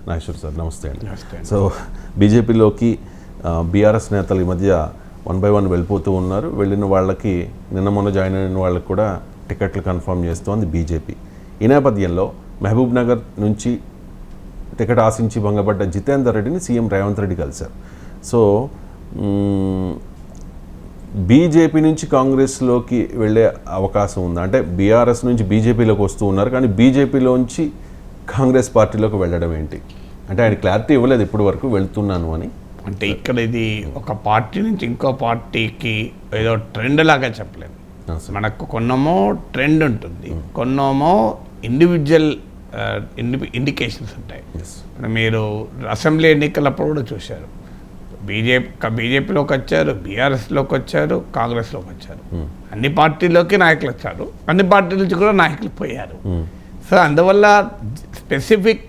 Nageshwar sir నమస్తే అండి. So బీజేపీలోకి బీఆర్ఎస్ నేతలు ఈ మధ్య 1 by 1 వెళ్ళిపోతూ ఉన్నారు. వెళ్ళిన వాళ్ళకి నిన్న మొన్న జాయిన్ అయిన వాళ్ళకి కూడా టికెట్లు కన్ఫర్మ్ చేస్తోంది బీజేపీ. ఈ నేపథ్యంలో మహబూబ్ నగర్ నుంచి టికెట్ ఆశించి భంగపడ్డ జితేందర్ రెడ్డిని సీఎం రేవంత్ రెడ్డి కలిశారు. సో బీజేపీ నుంచి కాంగ్రెస్లోకి వెళ్ళే అవకాశం ఉందా? అంటే బీఆర్ఎస్ నుంచి బీజేపీలోకి వస్తూ ఉన్నారు, కానీ బీజేపీలోంచి కాంగ్రెస్ పార్టీలోకి వెళ్ళడం ఏంటి అంటే ఆయన క్లారిటీ ఇవ్వలేదు ఇప్పటి వరకు వెళ్తున్నాను అని. అంటే ఇక్కడ ఇది ఒక పార్టీ నుంచి ఇంకో పార్టీకి ఏదో ట్రెండ్ లాగా చెప్పలేదు. మనకు కొన్నమో ట్రెండ్ ఉంటుంది, కొన్నమో ఇండివిజువల్ ఇండికేషన్స్ ఉంటాయి. మీరు అసెంబ్లీ ఎన్నికలప్పుడు కూడా చూశారు, బీజేపీలోకి వచ్చారు, బీఆర్ఎస్లోకి వచ్చారు, కాంగ్రెస్లోకి వచ్చారు, అన్ని పార్టీలోకి నాయకులు వచ్చారు, అన్ని పార్టీల నుంచి కూడా నాయకులు పోయారు. సో అందువల్ల స్పెసిఫిక్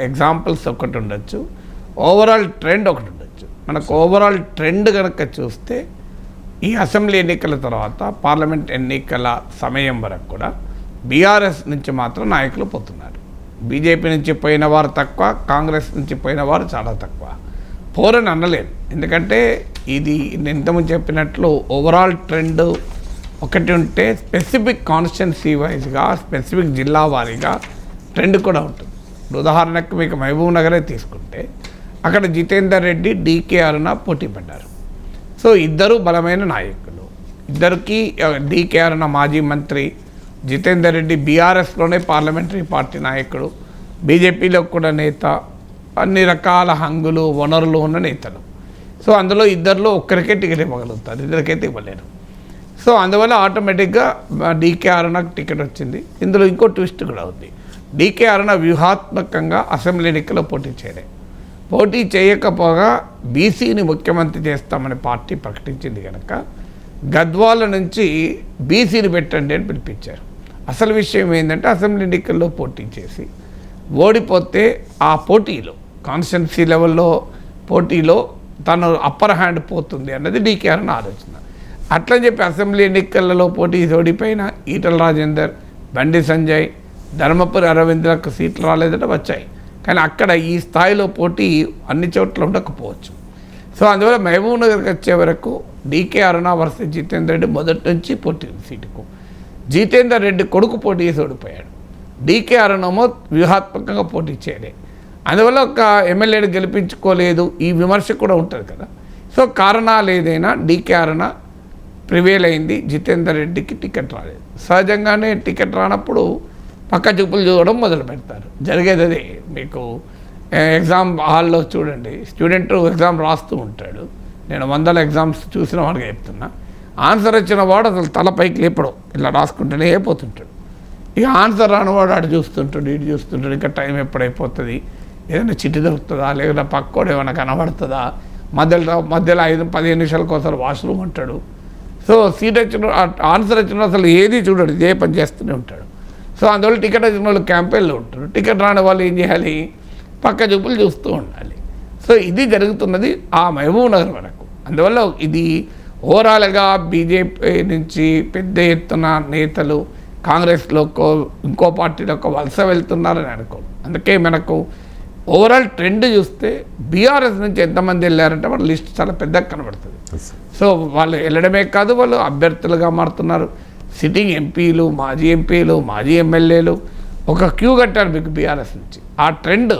ఎగ్జాంపుల్స్ ఒకటి ఉండొచ్చు, ఓవరాల్ ట్రెండ్ ఒకటి ఉండొచ్చు. మనకు ఓవరాల్ ట్రెండ్ కనుక చూస్తే ఈ అసెంబ్లీ ఎన్నికల తర్వాత పార్లమెంట్ ఎన్నికల సమయం వరకు కూడా బీఆర్ఎస్ నుంచి మాత్రం నాయకులు పోతున్నారు. బీజేపీ నుంచి పోయిన వారు తక్కువ, కాంగ్రెస్ నుంచి పోయిన వారు చాలా తక్కువ. పోరని అనలేదు, ఎందుకంటే ఇది నేను ఇంతకుముందు చెప్పినట్లు ఓవరాల్ ట్రెండ్ ఒకటి ఉంటే స్పెసిఫిక్ కాన్స్టిట్యున్సీ వైజ్గా స్పెసిఫిక్ జిల్లా వారీగా ట్రెండ్ కూడా ఉంటుంది. ఉదాహరణకు మీకు మహబూబ్ నగరే తీసుకుంటే అక్కడ జితేందర్ రెడ్డి, డీకే అరుణ పోటీ పడ్డారు. సో ఇద్దరు బలమైన నాయకులు, ఇద్దరికి డీకే అరుణ మాజీ మంత్రి, జితేందర్ రెడ్డి బీఆర్ఎస్లోనే పార్లమెంటరీ పార్టీ నాయకుడు, బీజేపీలో కూడా నేత, అన్ని రకాల హంగులు వనరులు ఉన్న నేతలు. సో అందులో ఇద్దరిలో ఒక్కరికే టికెట్ ఇవ్వగలుగుతారు, ఇద్దరికైతే ఇవ్వలేరు. సో అందువల్ల ఆటోమేటిక్గా డీకే అరుణకు టికెట్ వచ్చింది. ఇందులో ఇంకో ట్విస్ట్ కూడా ఉంది. డీకే అరుణ వ్యూహాత్మకంగా అసెంబ్లీ ఎన్నికల్లో పోటీ చేయకపోగా బీసీని ముఖ్యమంత్రి చేస్తామని పార్టీ ప్రకటించింది కనుక గద్వాల నుంచి బీసీని పెట్టండి అని పిలిపించారు. అసలు విషయం ఏంటంటే అసెంబ్లీ ఎన్నికల్లో పోటీ చేసి ఓడిపోతే ఆ పోటీలో కాన్స్టిట్యున్సీ లెవెల్లో పోటీలో తను అప్పర్ హ్యాండ్ పోతుంది అన్నది డీకే అరుణ ఆలోచన. అట్లని చెప్పి అసెంబ్లీ ఎన్నికలలో పోటీ ఓడిపోయిన ఈటల రాజేందర్, బండి సంజయ్, ధర్మపురి అరవింద్లకు సీట్లు రాలేదంటే వచ్చాయి, కానీ అక్కడ ఈ స్థాయిలో పోటీ అన్ని చోట్ల ఉండకపోవచ్చు. సో అందువల్ల మహబూబ్ నగర్కి వచ్చే వరకు డీకే అరుణ వర్సెస్ జితేందర్ రెడ్డి మొదటి నుంచి పోటీ సీటుకు. జితేందర్ రెడ్డి కొడుకు పోటీ చేసి ఓడిపోయాడు, డీకే అరుణమో వ్యూహాత్మకంగా పోటీ చేయలేదు. అందువల్ల ఒక ఎమ్మెల్యేని గెలిపించుకోలేదు, ఈ విమర్శ కూడా ఉంటుంది కదా. సో కారణాలు ఏదైనా డీకే అరుణ ప్రివేల్ అయింది, జితేందర్ రెడ్డికి టికెట్ రాలేదు. సహజంగానే టికెట్ రానప్పుడు పక్క చూపులు చూడడం మొదలు పెడతారు. జరిగేది అదే. మీకు ఎగ్జామ్ హాల్లో చూడండి, స్టూడెంట్ ఎగ్జామ్ రాస్తూ ఉంటాడు, నేను 100 ఎగ్జామ్స్ చూసిన వాడిగా చెప్తున్నా, ఆన్సర్ వచ్చిన వాడు అసలు తలపైకి లేపడం, ఇలా రాసుకుంటూనే అయిపోతుంటాడు. ఇక ఆన్సర్ రానివాడు అటు చూస్తుంటాడు, ఇటు చూస్తుంటాడు, ఇంకా టైం ఎప్పుడైపోతుంది, ఏదైనా చిట్టి దొరుకుతుందా, లేకపోతే పక్కోడు ఏమైనా కనబడుతుందా, మధ్యలో 5-15 నిమిషాలకు ఒకసారి వాష్రూమ్ అంటాడు. సో సీట్ వచ్చిన ఆన్సర్ వచ్చిన అసలు ఏది చూడడు, ఇదే పని చేస్తూనే ఉంటాడు. సో అందువల్ల టికెట్ వచ్చిన వాళ్ళు క్యాంపెయిన్లో ఉంటారు, టికెట్ రాని వాళ్ళు ఏం చేయాలి, పక్క చూపులు చూస్తూ ఉండాలి. సో ఇది జరుగుతున్నది ఆ మహబూబ్ నగర్ వరకు. అందువల్ల ఇది ఓవరాల్గా బీజేపీ నుంచి పెద్ద ఎత్తున నేతలు కాంగ్రెస్లోకో ఇంకో పార్టీలోకో వలస వెళ్తున్నారని అనుకోండి. అందుకే మనకు ఓవరాల్ ట్రెండ్ చూస్తే బీఆర్ఎస్ నుంచి ఎంతమంది వెళ్ళారంటే వాళ్ళ లిస్ట్ చాలా పెద్దగా కనబడుతుంది. సో వాళ్ళు వెళ్ళడమే కాదు, వాళ్ళు అభ్యర్థులుగా మారుతున్నారు. సిట్టింగ్ ఎంపీలు, మాజీ ఎంపీలు, మాజీ ఎమ్మెల్యేలు ఒక క్యూ కట్టారు మీకు బీఆర్ఎస్ నుంచి. ఆ ట్రెండ్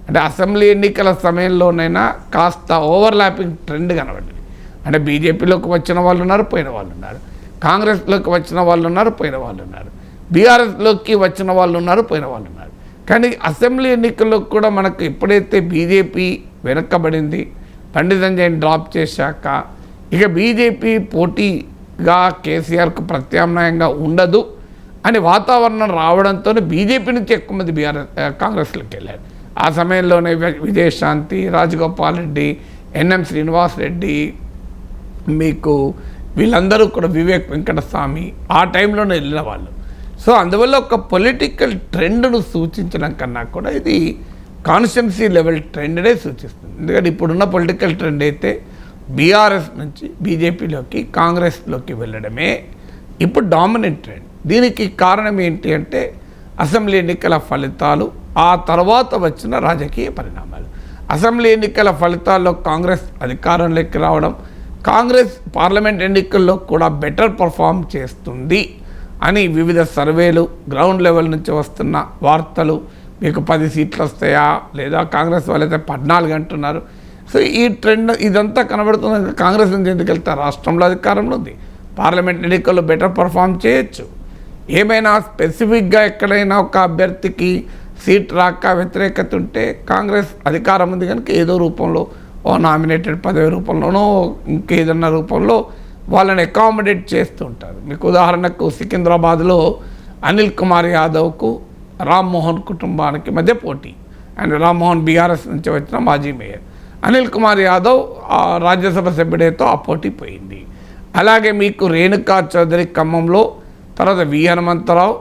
అంటే అసెంబ్లీ ఎన్నికల సమయంలోనైనా కాస్త ఓవర్లాపింగ్ ట్రెండ్ కనబడింది. అంటే బీజేపీలోకి వచ్చిన వాళ్ళు ఉన్నారు, పోయిన వాళ్ళు ఉన్నారు, కాంగ్రెస్లోకి వచ్చిన వాళ్ళు ఉన్నారు, పోయిన వాళ్ళు ఉన్నారు, బీఆర్ఎస్లోకి వచ్చిన వాళ్ళు ఉన్నారు, పోయిన వాళ్ళు ఉన్నారు. కానీ అసెంబ్లీ ఎన్నికల్లో కూడా మనకు ఎప్పుడైతే బీజేపీ వెనక్కబడింది, బండి సంజయ్ని డ్రాప్ చేశాక ఇక బీజేపీ పోటీగా కేసీఆర్కు ప్రత్యామ్నాయంగా ఉండదు అని వాతావరణం రావడంతో బీజేపీ నుంచి ఎక్కువ మంది కాంగ్రెస్లోకి వెళ్ళారు. ఆ సమయంలోనే విజయశాంతి, రాజగోపాల్ రెడ్డి, ఎన్ఎం శ్రీనివాస్ రెడ్డి, మీకు వీళ్ళందరూ కూడా వివేక్ వెంకటస్వామి ఆ టైంలోనే వెళ్ళిన వాళ్ళు. సో అందువల్ల ఒక పొలిటికల్ ట్రెండ్ను సూచించడం కన్నా కూడా ఇది కాన్స్టిట్యున్సీ లెవెల్ ట్రెండ్నే సూచిస్తుంది. ఎందుకంటే ఇప్పుడున్న పొలిటికల్ ట్రెండ్ అయితే బీఆర్ఎస్ నుంచి బీజేపీలోకి, కాంగ్రెస్లోకి వెళ్ళడమే ఇప్పుడు డామినెంట్ ట్రెండ్. దీనికి కారణం ఏంటి అంటే అసెంబ్లీ ఎన్నికల ఫలితాలు, ఆ తర్వాత వచ్చిన రాజకీయ పరిణామాలు. అసెంబ్లీ ఎన్నికల ఫలితాల్లో కాంగ్రెస్ అధికారంలోకి రావడం, కాంగ్రెస్ పార్లమెంట్ ఎన్నికల్లో కూడా బెటర్ పర్ఫామ్ చేస్తుంది అని వివిధ సర్వేలు, గ్రౌండ్ లెవెల్ నుంచి వస్తున్న వార్తలు, మీకు 10 సీట్లు వస్తాయా లేదా కాంగ్రెస్ వాళ్ళైతే 14 అంటున్నారు. సో ఈ ట్రెండ్ ఇదంతా కనబడుతుంది. కాంగ్రెస్ నుంచి ఎందుకు వెళ్తారు? రాష్ట్రంలో అధికారంలో ఉంది, పార్లమెంట్ ఎన్నికల్లో బెటర్ పర్ఫామ్ చేయొచ్చు. ఏమైనా స్పెసిఫిక్గా ఎక్కడైనా ఒక అభ్యర్థికి సీట్ రాక వ్యతిరేకత ఉంటే కాంగ్రెస్ అధికారం ఉంది కనుక ఏదో రూపంలో ఓ నామినేటెడ్ పదవి రూపంలోనో ఇంకేదన్నా రూపంలో వాళ్ళని అకామిడేట్ చేస్తూ ఉంటారు. మీకు ఉదాహరణకు సికింద్రాబాద్లో అనిల్ కుమార్ యాదవ్కు రామ్మోహన్ కుటుంబానికి మధ్య పోటీ. అండ్ రామ్మోహన్ బీఆర్ఎస్ నుంచి వచ్చిన మాజీ మేయర్, అనిల్ కుమార్ యాదవ్ రాజ్యసభ సభ్యుడితో ఆ పోటీ పోయింది. అలాగే మీకు రేణుకా చౌదరి ఖమ్మంలో, తర్వాత వి హనుమంతరావు,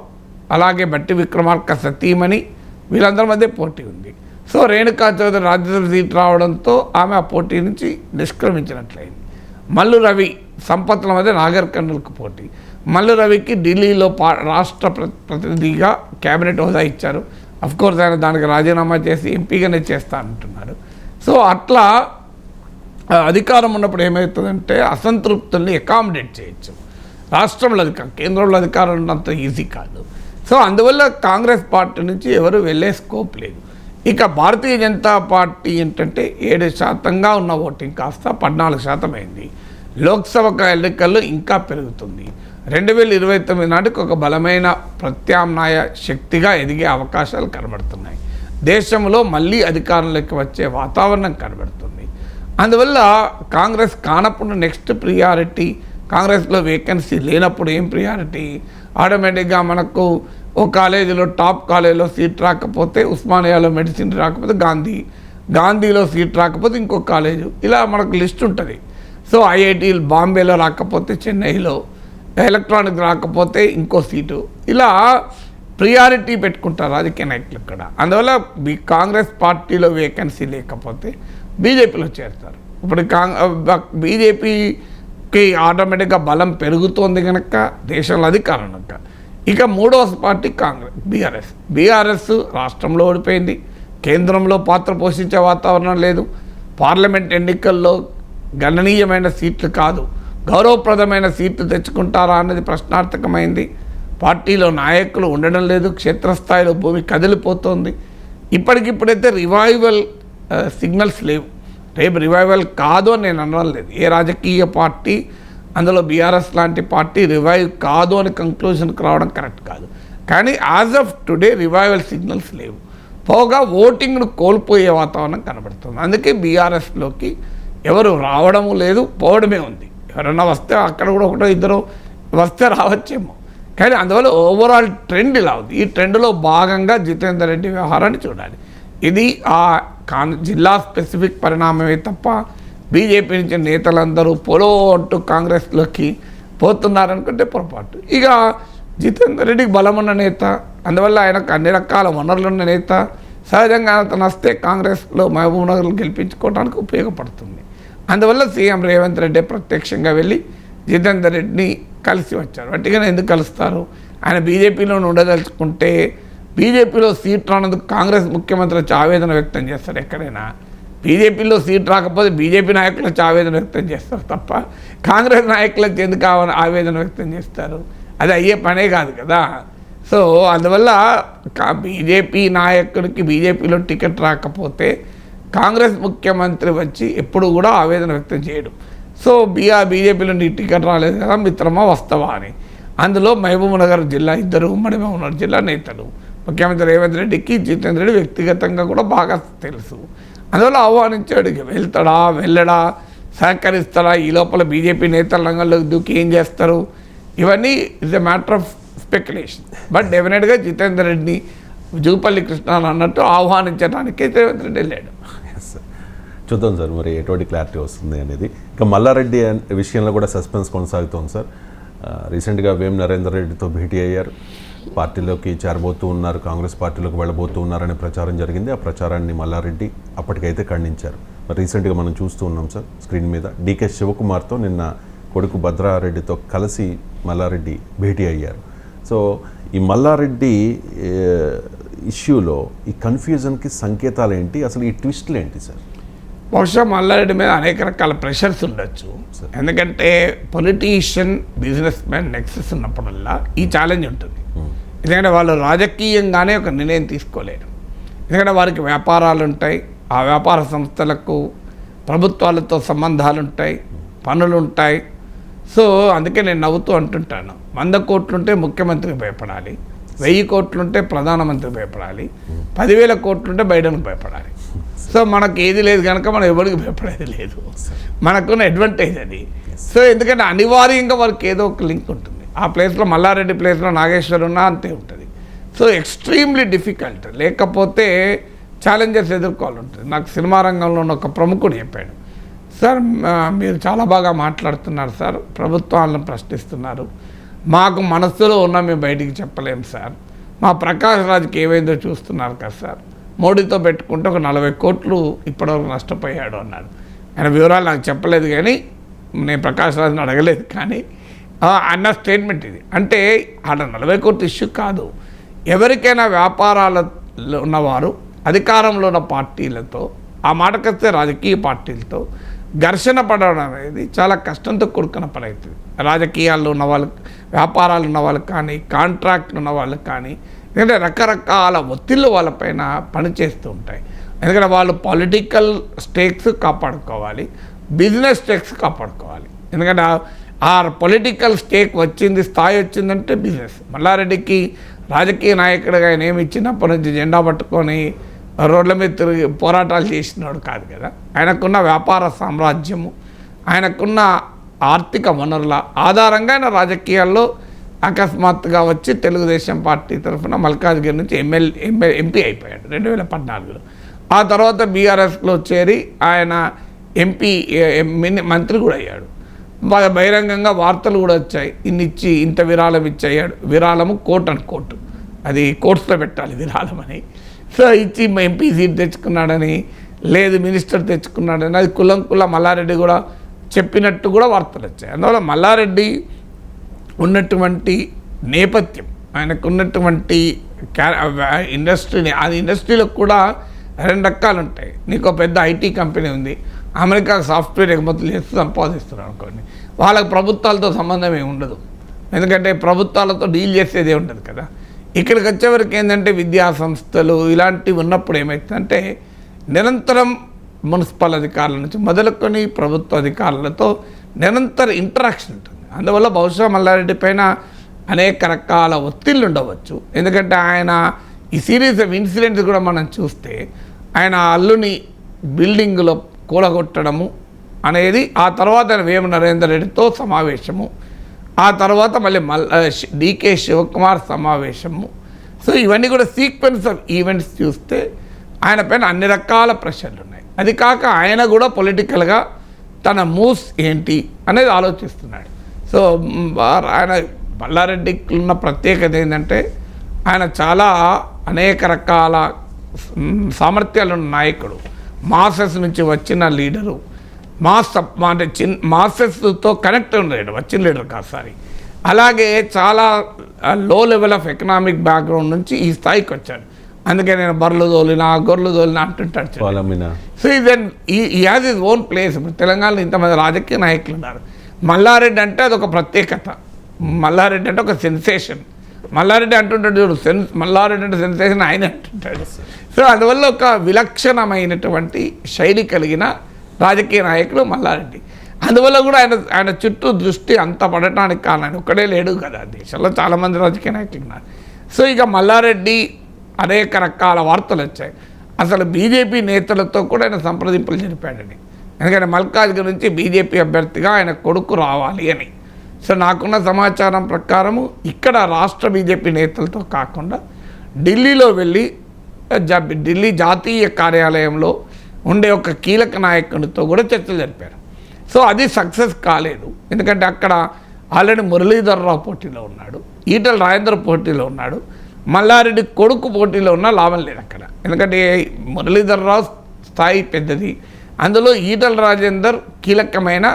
అలాగే బట్టి విక్రమార్క సతీమణి, వీళ్ళందరి మధ్య పోటీ ఉంది. సో రేణుకా చౌదరి రాజ్యసభ సీట్ రావడంతో ఆమె ఆ పోటీ నుంచి నిష్క్రమించినట్లయింది. మల్లు రవి సంపత్ల మధ్య నాగర్ కర్నూల్కు పోటీ. మల్లు రవికి ఢిల్లీలో రాష్ట్ర ప్రతినిధిగా క్యాబినెట్ హోదా ఇచ్చారు. అఫ్కోర్స్ ఆయన దానికి రాజీనామా చేసి ఎంపీగానే చేస్తా అంటున్నారు. సో అట్లా అధికారం ఉన్నప్పుడు ఏమవుతుందంటే అసంతృప్తుల్ని అకామిడేట్ చేయొచ్చు. రాష్ట్రంలో అధికారం, కేంద్రంలో అధికారం ఉన్నంత ఈజీ కాదు. సో అందువల్ల కాంగ్రెస్ పార్టీ నుంచి ఎవరు వెళ్ళే స్కోప్ లేదు. ఇక భారతీయ జనతా పార్టీ ఏంటంటే 7% ఉన్న ఓటింగ్ కాస్త 14% అయింది. లోక్సభ ఎన్నికల్లో ఇంకా పెరుగుతుంది. 2029 నాటికి ఒక బలమైన ప్రత్యామ్నాయ శక్తిగా ఎదిగే అవకాశాలు కనబడుతున్నాయి. దేశంలో మళ్ళీ అధికారంలోకి వచ్చే వాతావరణం కనబడుతుంది. అందువల్ల కాంగ్రెస్ కానప్పుడు నెక్స్ట్ ప్రియారిటీ, కాంగ్రెస్లో వేకెన్సీ లేనప్పుడు ఏం ప్రియారిటీ? ఆటోమేటిక్గా మనకు ఓ కాలేజీలో టాప్ కాలేజీలో సీట్ రాకపోతే, ఉస్మానియాలో మెడిసిన్ రాకపోతే గాంధీలో సీట్ రాకపోతే ఇంకో కాలేజు, ఇలా మనకు లిస్ట్ ఉంటుంది. సో ఐఐటీలు బాంబేలో రాకపోతే చెన్నైలో, ఎలక్ట్రానిక్ రాకపోతే ఇంకో సీటు, ఇలా ప్రియారిటీ పెట్టుకుంటారు రాజకీయ నాయకులు ఇక్కడ. అందువల్ల కాంగ్రెస్ పార్టీలో వేకెన్సీ లేకపోతే బీజేపీలో చేరుతారు. ఇప్పుడు బీజేపీకి ఆటోమేటిక్గా బలం పెరుగుతోంది కనుక, దేశంలో అధికారం కనుక. ఇక మూడవ పార్టీ కాంగ్రెస్. బీఆర్ఎస్ రాష్ట్రంలో ఓడిపోయింది, కేంద్రంలో పాత్ర పోషించే వాతావరణం లేదు, పార్లమెంట్ ఎన్నికల్లో గణనీయమైన సీట్లు కాదు, గౌరవప్రదమైన సీట్లు తెచ్చుకుంటారా అన్నది ప్రశ్నార్థకమైంది. పార్టీలో నాయకులు ఉండడం లేదు, క్షేత్రస్థాయిలో భూమి కదిలిపోతుంది. ఇప్పటికిప్పుడైతే రివైవల్ సిగ్నల్స్ లేవు. రేపు రివైవల్ కాదు అని నేను అనడం లేదు. ఏ రాజకీయ పార్టీ, అందులో బీఆర్ఎస్ లాంటి పార్టీ రివైవ్ కాదు అని కంక్లూజన్కి రావడం కరెక్ట్ కాదు. కానీ as of today revival signals లేవు. పోగా ఓటింగ్ను కోల్పోయే వాతావరణం కనబడుతుంది. అందుకే బీఆర్ఎస్లోకి ఎవరు రావడము లేదు, పోవడమే ఉంది. ఎవరన్నా వస్తే అక్కడ కూడా ఒకటో ఇద్దరు వస్తే రావచ్చేమో, కానీ అందువల్ల ఓవరాల్ ట్రెండ్ ఇలా ఉంది. ఈ ట్రెండ్లో భాగంగా జితేందర్ రెడ్డి వ్యవహారాన్ని చూడాలి. ఇది ఆ జిల్లా స్పెసిఫిక్ పరిణామమే తప్ప బీజేపీ నుంచి నేతలందరూ పొలో అంటూ కాంగ్రెస్లోకి పోతున్నారనుకుంటే పొరపాటు. ఇక జితేందర్ రెడ్డికి బలమున్న నేత, అందువల్ల ఆయనకు అన్ని రకాల వనరులున్న నేత, సహజంగా తను వస్తే కాంగ్రెస్లో మహబూబ్ నగర్లు గెలిపించుకోవడానికి ఉపయోగపడుతుంది. అందువల్ల సీఎం రేవంత్ రెడ్డి ప్రత్యక్షంగా వెళ్ళి జితేందర్ రెడ్డిని కలిసి వచ్చారు. వట్టిగానే ఎందుకు కలుస్తారు? ఆయన బీజేపీలో ఉండదలుచుకుంటే బీజేపీలో సీట్ రానందుకు కాంగ్రెస్ ముఖ్యమంత్రి వచ్చి ఆవేదన వ్యక్తం చేస్తారు. ఎక్కడైనా బీజేపీలో సీట్ రాకపోతే బీజేపీ నాయకులు వచ్చి ఆవేదన వ్యక్తం చేస్తారు తప్ప కాంగ్రెస్ నాయకులకు ఎందుకు ఆవేదన వ్యక్తం చేస్తారు? అది అయ్యే పనే కాదు కదా. సో అందువల్ల బీజేపీ నాయకుడికి బీజేపీలో టికెట్ రాకపోతే కాంగ్రెస్ ముఖ్యమంత్రి వచ్చి ఎప్పుడు కూడా ఆవేదన వ్యక్తం చేయడు. సో బీజేపీలో నీ టికెట్ రాలేదు కదా మిత్రమా, వస్తావా అని. అందులో మహబూబ్ నగర్ జిల్లా ఇద్దరు ఉమ్మడి మహబూబ్ నగర్ జిల్లా నేతలు, ముఖ్యమంత్రి రేవంత్ రెడ్డికి జితేందర్ రెడ్డి వ్యక్తిగతంగా కూడా బాగా తెలుసు. అందువల్ల ఆహ్వానించాడు. వెళ్తాడా, వెళ్ళడా, సహకరిస్తాడా, ఈ లోపల బీజేపీ నేతల రంగంలోకి దూకి ఏం చేస్తారు, ఇవన్నీ is a matter of speculation. But డెఫినెట్గా జితేందర్ రెడ్డిని జూపల్లి కృష్ణ అన్నట్టు ఆహ్వానించడానికి రేవంత్ రెడ్డి వెళ్ళాడు. చూద్దాం సార్ మరి ఎటువంటి క్లారిటీ వస్తుంది అనేది. ఇక మల్లారెడ్డి విషయంలో కూడా సస్పెన్స్ కొనసాగుతోంది సార్. రీసెంట్గా వేం నరేందర్ రెడ్డితో భేటీ అయ్యారు, పార్టీలోకి చేరబోతూ ఉన్నారు, కాంగ్రెస్ పార్టీలోకి వెళ్ళబోతూ ఉన్నారనే ప్రచారం జరిగింది. ఆ ప్రచారాన్ని మల్లారెడ్డి అప్పటికైతే ఖండించారు. మరి రీసెంట్గా మనం చూస్తూ ఉన్నాం సార్ స్క్రీన్ మీద, డీకే శివకుమార్తో నిన్న కొడుకు భద్రారెడ్డితో కలిసి మల్లారెడ్డి భేటీ అయ్యారు. సో ఈ మల్లారెడ్డి ఇష్యూలో ఈ కన్ఫ్యూజన్కి సంకేతాలు ఏంటి, అసలు ఈ ట్విస్ట్లు ఏంటి సార్? బహుశా మల్లారెడ్డి మీద అనేక రకాల ప్రెషర్స్ ఉండొచ్చు. ఎందుకంటే పొలిటీషియన్ బిజినెస్ మ్యాన్ నెక్సెస్ ఉన్నప్పుడల్లా ఈ ఛాలెంజ్ ఉంటుంది. ఎందుకంటే వాళ్ళు రాజకీయంగానే ఒక నిర్ణయం తీసుకోలేరు. ఎందుకంటే వారికి వ్యాపారాలు ఉంటాయి, ఆ వ్యాపార సంస్థలకు ప్రభుత్వాలతో సంబంధాలు ఉంటాయి, పనులు ఉంటాయి. సో అందుకే నేను నవ్వుతూ అంటుంటాను, 100 కోట్లుంటే ముఖ్యమంత్రికి భయపడాలి, 1000 కోట్లుంటే ప్రధానమంత్రికి భయపడాలి, 10,000 కోట్లుంటే బైడెన్కి భయపడాలి. సో మనకు ఏది లేదు కనుక మనం ఎవరికి భయపడేది లేదు, మనకున్న అడ్వాంటేజ్ అది. సో ఎందుకంటే అనివార్యంగా వారికి ఏదో ఒక లింక్ ఉంటుంది. ఆ ప్లేస్లో మల్లారెడ్డి ప్లేస్లో నాగేశ్వర్ ఉన్నా అంతే ఉంటుంది. సో ఎక్స్ట్రీమ్లీ డిఫికల్ట్, లేకపోతే ఛాలెంజెస్ ఎదుర్కోవాలి ఉంటుంది. నాకు సినిమా రంగంలో ఉన్న ఒక ప్రముఖుడు చెప్పాడు, సార్ మీరు చాలా బాగా మాట్లాడుతున్నారు సార్, ప్రభుత్వాలను ప్రశ్నిస్తున్నారు, మాకు మనస్సులో ఉన్న మేము బయటికి చెప్పలేము సార్, మా ప్రకాష్ రాజ్కి ఏమైందో చూస్తున్నారు కదా సార్, మోడీతో పెట్టుకుంటే ఒక 40 కోట్లు ఇప్పటివరకు నష్టపోయాడు అన్నాడు. ఆయన వివరాలు నాకు చెప్పలేదు, కానీ నేను ప్రకాష్ రాజ్ని అడగలేదు, కానీ అన్న స్టేట్మెంట్ ఇది. అంటే ఆడ 40 కోట్ల ఇష్యూ కాదు, ఎవరికైనా వ్యాపారాలలో ఉన్నవారు అధికారంలో ఉన్న పార్టీలతో, ఆ మాటకొస్తే రాజకీయ పార్టీలతో ఘర్షణ పడడం అనేది చాలా కష్టంతో కూడుకున్న పని అవుతుంది. రాజకీయాల్లో ఉన్న వాళ్ళకి, వ్యాపారాలు ఉన్న వాళ్ళకి కానీ, కాంట్రాక్ట్లు ఉన్న వాళ్ళకి కానీ, ఎందుకంటే రకరకాల ఒత్తిళ్ళు వాళ్ళపైన పనిచేస్తూ ఉంటాయి. ఎందుకంటే వాళ్ళు పొలిటికల్ స్టేక్స్ కాపాడుకోవాలి, బిజినెస్ స్టేక్స్ కాపాడుకోవాలి. ఎందుకంటే ఆ పొలిటికల్ స్టేక్ వచ్చింది, స్థాయి వచ్చిందంటే బిజినెస్. మల్లారెడ్డికి రాజకీయ నాయకుడిగా ఆయన ఏమి ఇచ్చినప్పటి నుంచి జెండా పట్టుకొని రోడ్ల మీద తిరిగి పోరాటాలు చేసినాడు కాదు కదా. ఆయనకున్న వ్యాపార సామ్రాజ్యము, ఆయనకున్న ఆర్థిక వనరుల ఆధారంగా ఆయన రాజకీయాల్లో అకస్మాత్తుగా వచ్చి తెలుగుదేశం పార్టీ తరఫున మల్కాజ్గిరి నుంచి ఎంపీ అయిపోయాడు 2014లో. ఆ తర్వాత బీఆర్ఎస్లో చేరి ఆయన ఎంపీ మంత్రి కూడా అయ్యాడు. బహిరంగంగా వార్తలు కూడా వచ్చాయి, ఇన్నిచ్చి ఇంత విరాళం ఇచ్చాడు, విరాళము కోట్ అండ్ కోర్టు, అది కోర్ట్స్లో పెట్టాలి విరాళం అని. సో ఇచ్చి ఎంపీ సీట్ తెచ్చుకున్నాడని, లేదు మినిస్టర్ తెచ్చుకున్నాడని, అది కులం మల్లారెడ్డి కూడా చెప్పినట్టు కూడా వార్తలు వచ్చాయి. అందువల్ల మల్లారెడ్డి ఉన్నటువంటి నేపథ్యం, ఆయనకు ఉన్నటువంటి ఇండస్ట్రీని, అది ఇండస్ట్రీలో కూడా 2 రకాలు ఉంటాయి. నీకు పెద్ద ఐటీ కంపెనీ ఉంది, అమెరికా సాఫ్ట్వేర్ ఎగుమతులు చేస్తూ సంపాదిస్తున్నారు అనుకోండి, వాళ్ళకి ప్రభుత్వాలతో సంబంధం ఏమి ఉండదు, ఎందుకంటే ప్రభుత్వాలతో డీల్ చేసేదే ఉండదు కదా. ఇక్కడికి వచ్చేవరకు ఏంటంటే విద్యా సంస్థలు ఇలాంటివి ఉన్నప్పుడు ఏమవుతుందంటే నిరంతరం మున్సిపల్ అధికారుల నుంచి మొదలుకొని ప్రభుత్వ అధికారులతో నిరంతర ఇంటరాక్షన్ ఉంటుంది. అందువల్ల బహుశా మల్లారెడ్డి పైన అనేక రకాల ఒత్తిళ్ళు ఉండవచ్చు. ఎందుకంటే ఆయన ఈ సిరీస్ ఆఫ్ ఇన్సిడెంట్స్ కూడా మనం చూస్తే, ఆయన అల్లుని బిల్డింగ్లో కూలగొట్టడము అనేది, ఆ తర్వాత వేమ నరేందర్ రెడ్డితో సమావేశము, ఆ తర్వాత మళ్ళీ డీకే శివకుమార్ సమావేశము. సో ఇవన్నీ కూడా సీక్వెన్స్ ఆఫ్ ఈవెంట్స్ చూస్తే ఆయన పైన అన్ని రకాల ప్రెషర్లు ఉన్నాయి. అది కాక ఆయన కూడా పొలిటికల్గా తన మూవ్స్ ఏంటి అనేది ఆలోచిస్తున్నాడు. సో ఆయన మల్లారెడ్డికి ఉన్న ప్రత్యేకత ఏంటంటే ఆయన చాలా అనేక రకాల సామర్థ్యాలు ఉన్న నాయకుడు, మాసెస్ నుంచి వచ్చిన లీడరు, అంటే మాసెస్తో కనెక్ట్ ఉన్నాడు, వచ్చిన లీడర్ కాదు సారీ. అలాగే చాలా లో లెవెల్ ఆఫ్ ఎకనామిక్ బ్యాక్గ్రౌండ్ నుంచి ఈ స్థాయికి వచ్చాడు. అందుకే నేను గొర్రెలు తోలినా అంటుంటాడు. సో ఈ హ్యాజ్ హిజ్ ఓన్ ప్లేస్. ఇప్పుడు తెలంగాణలో ఇంతమంది రాజకీయ నాయకులు ఉన్నారు. మల్లారెడ్డి అంటే అదొక ప్రత్యేకత, మల్లారెడ్డి అంటే ఒక సెన్సేషన్. మల్లారెడ్డి అంటుంటాడు చూడు, మల్లారెడ్డి అంటే సెన్సేషన్ ఆయన అంటుంటాడు. సో అందువల్ల ఒక విలక్షణమైనటువంటి శైలి కలిగిన రాజకీయ నాయకుడు మల్లారెడ్డి. అందువల్ల కూడా ఆయన చుట్టూ దృష్టి అంత పడటానికి కారణం ఒక్కడే లేడు కదా, దేశంలో చాలామంది రాజకీయ నాయకులు ఉన్నారు. సో ఇక మల్లారెడ్డి అనేక రకాల వార్తలు వచ్చాయి. అసలు బీజేపీ నేతలతో కూడా ఆయన సంప్రదింపులు జరిపాడని, ఎందుకంటే మల్కాజ్గిరి నుంచి బీజేపీ అభ్యర్థిగా ఆయన కొడుకు రావాలి అని. సో నాకున్న సమాచారం ప్రకారము ఇక్కడ రాష్ట్ర బీజేపీ నేతలతో కాకుండా ఢిల్లీలో వెళ్ళి ఢిల్లీ జాతీయ కార్యాలయంలో ఉండే ఒక కీలక నాయకునితో కూడా చర్చలు జరిపారు. సో అది సక్సెస్ కాలేదు, ఎందుకంటే అక్కడ ఆల్రెడీ మురళీధర్ రావు పోటీలో ఉన్నాడు, ఈటెల రాజేందర్ పోటీలో ఉన్నాడు, మల్లారెడ్డి కొడుకు పోటీలో ఉన్న లాభం లేదు అక్కడ. ఎందుకంటే మురళీధర్ రావు స్థాయి పెద్దది, అందులో ఈటెల రాజేందర్ కీలకమైన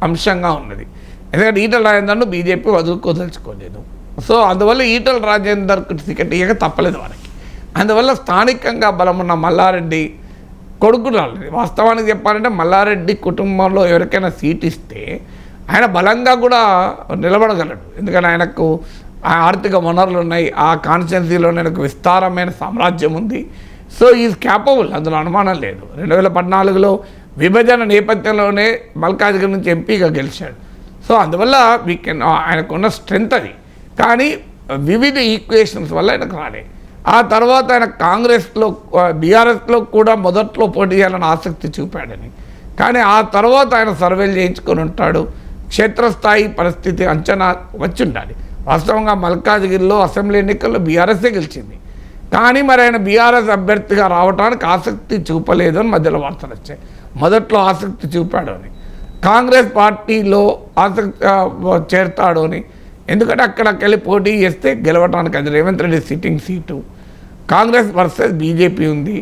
అంశంగా ఉన్నది. ఎందుకంటే ఈటెల రాజేందర్ను బీజేపీ వదులుకోదలుచుకోలేదు. సో అందువల్ల ఈటెల రాజేందర్కు టికెట్ ఇవ్వక తప్పలేదు వారికి. అందువల్ల స్థానికంగా బలమున్న మల్లారెడ్డి కొడుకు రాలేదు. వాస్తవానికి చెప్పాలంటే మల్లారెడ్డి కుటుంబంలో ఎవరికైనా సీట్ ఇస్తే ఆయన బలంగా కూడా నిలబడగలడు. ఎందుకంటే ఆయనకు ఆర్థిక వనరులు ఉన్నాయి, ఆ కాన్స్టిట్యున్సీలో ఆయనకు విస్తారమైన సామ్రాజ్యం ఉంది. సో ఈజ్ క్యాపబుల్, అందులో అనుమానం లేదు. 2014లో విభజన నేపథ్యంలోనే మల్కాజ్గిరి నుంచి ఎంపీగా గెలిచాడు. సో అందువల్ల ఆయనకున్న స్ట్రెంగ్త్ అది. కానీ వివిధ ఈక్వేషన్స్ వల్ల ఆయనకు రాలే. ఆ తర్వాత ఆయన కాంగ్రెస్లో బీఆర్ఎస్లో కూడా మొదట్లో పోటీ చేయాలని ఆసక్తి చూపాడని, కానీ ఆ తర్వాత ఆయన సర్వేలు చేయించుకొని ఉంటాడు. క్షేత్రస్థాయి పరిస్థితి అంచనా వచ్చి ఉండాలి. వాస్తవంగా మల్కాజ్గిరిలో అసెంబ్లీ ఎన్నికల్లో బీఆర్ఎస్ఏ గెలిచింది, కానీ మరి ఆయన బీఆర్ఎస్ అభ్యర్థిగా రావడానికి ఆసక్తి చూపలేదు అని మధ్యలో వార్తలు వచ్చాయి. మొదట్లో ఆసక్తి చూపాడు అని, కాంగ్రెస్ పార్టీలో ఆసక్తి చేరతాడు అని. ఎందుకంటే అక్కడికి వెళ్ళి పోటీ చేస్తే గెలవడానికి అది Revanth Reddy sitting seat. Congress versus BJP ఉంది.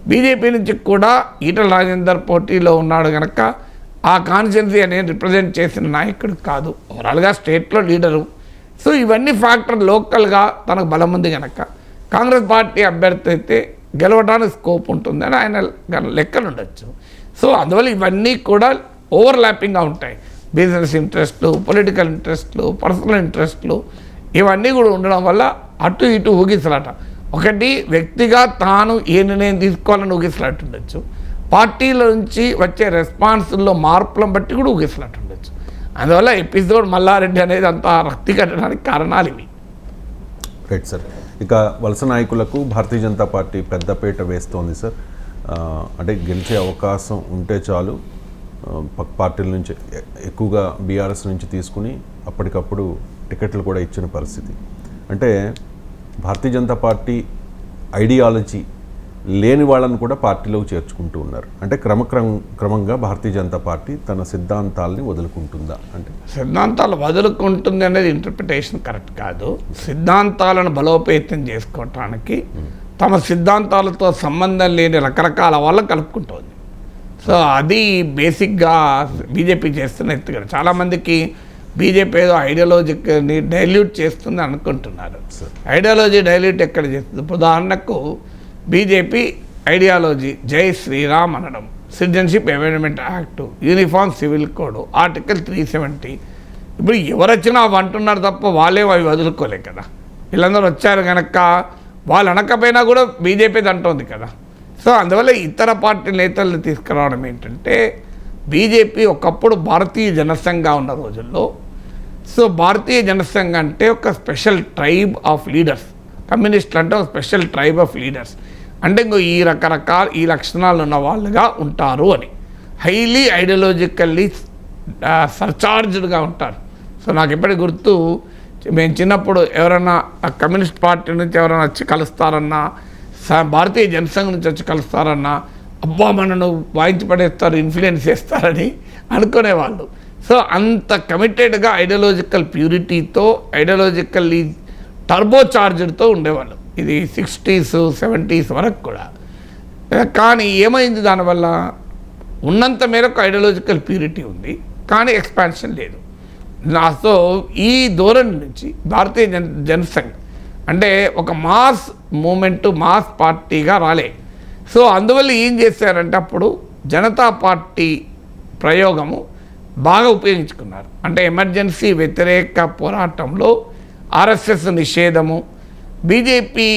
బీజేపీ నుంచి కూడా ఈటల రాజేందర్ పోటీలో ఉన్నాడు కనుక ఆ కాన్స్టిట్యున్సీ అనేది రిప్రజెంట్ చేసిన నాయకుడు కాదు, ఓవరాల్గా స్టేట్లో లీడరు. సో ఇవన్నీ ఫ్యాక్టర్ లోకల్గా తనకు బలం ఉంది కనుక కాంగ్రెస్ పార్టీ అభ్యర్థి అయితే గెలవడానికి స్కోప్ ఉంటుందని ఆయన లెక్కలు ఉండొచ్చు. సో అందువల్ల ఇవన్నీ కూడా ఓవర్లాపింగ్గా ఉంటాయి. బిజినెస్ ఇంట్రెస్ట్లు, పొలిటికల్ ఇంట్రెస్ట్లు, పర్సనల్ ఇంట్రెస్ట్లు ఇవన్నీ కూడా ఉండడం వల్ల అటు ఇటు ఊగిసలాట. ఒకటి వ్యక్తిగా తాను ఏ నిర్ణయం తీసుకోవాలని ఊగిసలాట ఉండొచ్చు, పార్టీల నుంచి వచ్చే రెస్పాన్స్లో మార్పులను బట్టి కూడా ఊగిసలాట ఉండొచ్చు. అందువల్ల ఎపిసోడ్ మల్లారెడ్డి అనేది అంత రక్తి కట్టడానికి కారణాలు ఇవి. Right sir. ఇక వలస నాయకులకు భారతీయ జనతా పార్టీ పెద్దపీట వేస్తోంది సార్. అంటే గెలిచే అవకాశం ఉంటే చాలు పక్క పార్టీల నుంచి ఎక్కువగా బీఆర్ఎస్ నుంచి తీసుకుని అప్పటికప్పుడు టికెట్లు కూడా ఇచ్చిన పరిస్థితి. అంటే భారతీయ జనతా పార్టీ ఐడియాలజీ లేని వాళ్ళని కూడా పార్టీలోకి చేర్చుకుంటూ ఉన్నారు. అంటే క్రమంగా భారతీయ జనతా పార్టీ తన సిద్ధాంతాలని వదులుకుంటుందా? అంటే సిద్ధాంతాలు వదులుకుంటుంది అనేది ఇంటర్ప్రిటేషన్ కరెక్ట్ కాదు. సిద్ధాంతాలను బలోపేతం చేసుకోవటానికి తమ సిద్ధాంతాలతో సంబంధం లేని రకరకాల వాళ్ళని కలుపుకుంటుంది. సో అది బేసిక్గా బీజేపీ చేస్తున్న ఎత్తుగడ. చాలామందికి బీజేపీ ఏదో ఐడియాలజీని డైల్యూట్ చేస్తుంది అనుకుంటున్నారు. ఐడియాలజీ డైల్యూట్ ఎక్కడ చేస్తుంది? ఉదాహరణకు బీజేపీ ఐడియాలజీ జై శ్రీరామ్ అనడం, citizenship amendment act, uniform civil code, article 370. ఇప్పుడు ఎవరు వచ్చినా అవి అంటున్నారు తప్ప వాళ్ళే అవి వదులుకోలే కదా. వీళ్ళందరూ వచ్చారు కనుక వాళ్ళు అనకపోయినా కూడా బీజేపీది అంటోంది కదా. సో అందువల్ల ఇతర పార్టీ నేతలను తీసుకురావడం ఏంటంటే, బీజేపీ ఒకప్పుడు భారతీయ జనసంఘ ఉన్న రోజుల్లో, సో భారతీయ జనసంఘ అంటే ఒక స్పెషల్ ట్రైబ్ ఆఫ్ లీడర్స్, కమ్యూనిస్టులు అంటే ఒక స్పెషల్ ట్రైబ్ ఆఫ్ లీడర్స్, అంటే ఇంకో ఈ రకరకాల ఈ లక్షణాలు ఉన్న వాళ్ళుగా ఉంటారు అని, హైలీ ఐడియాలజికల్లీ సర్చార్జ్డ్గా ఉంటారు. సో నాకు ఎప్పటికీ గుర్తు, మేము చిన్నప్పుడు ఎవరైనా కమ్యూనిస్ట్ పార్టీ నుంచి ఎవరైనా వచ్చి కలుస్తారన్నా, భారతీయ జనసంఘ నుంచి వచ్చి కలుస్తారన్నా, అబ్బా మనను వాయించి పడేస్తారు, ఇన్ఫ్లుయెన్స్ చేస్తారని అనుకునేవాళ్ళు. సో అంత కమిటెడ్గా ఐడియాలజికల్ ప్యూరిటీతో, ఐడియాలజికల్లీ టర్బో చార్జర్తో ఉండేవాళ్ళు. ఇది 60s 70s వరకు కూడా. కానీ ఏమైంది, దానివల్ల ఉన్నంత మేరకు ఐడియాలజికల్ ప్యూరిటీ ఉంది కానీ ఎక్స్పాన్షన్ లేదు. సో ఈ ధోరణి నుంచి భారతీయ జనసంఘ్ అంటే ఒక మాస్ మూమెంట్, మాస్ పార్టీగా రాలే. సో అందువల్ల ఏం చేశారంటే అప్పుడు జనతా పార్టీ ప్రయోగము బాగా ఉపయోగించుకున్నారు. అంటే ఎమర్జెన్సీ వ్యతిరేక పోరాటంలో ఆర్ఎస్ఎస్ నిషేధము, బీజేపీ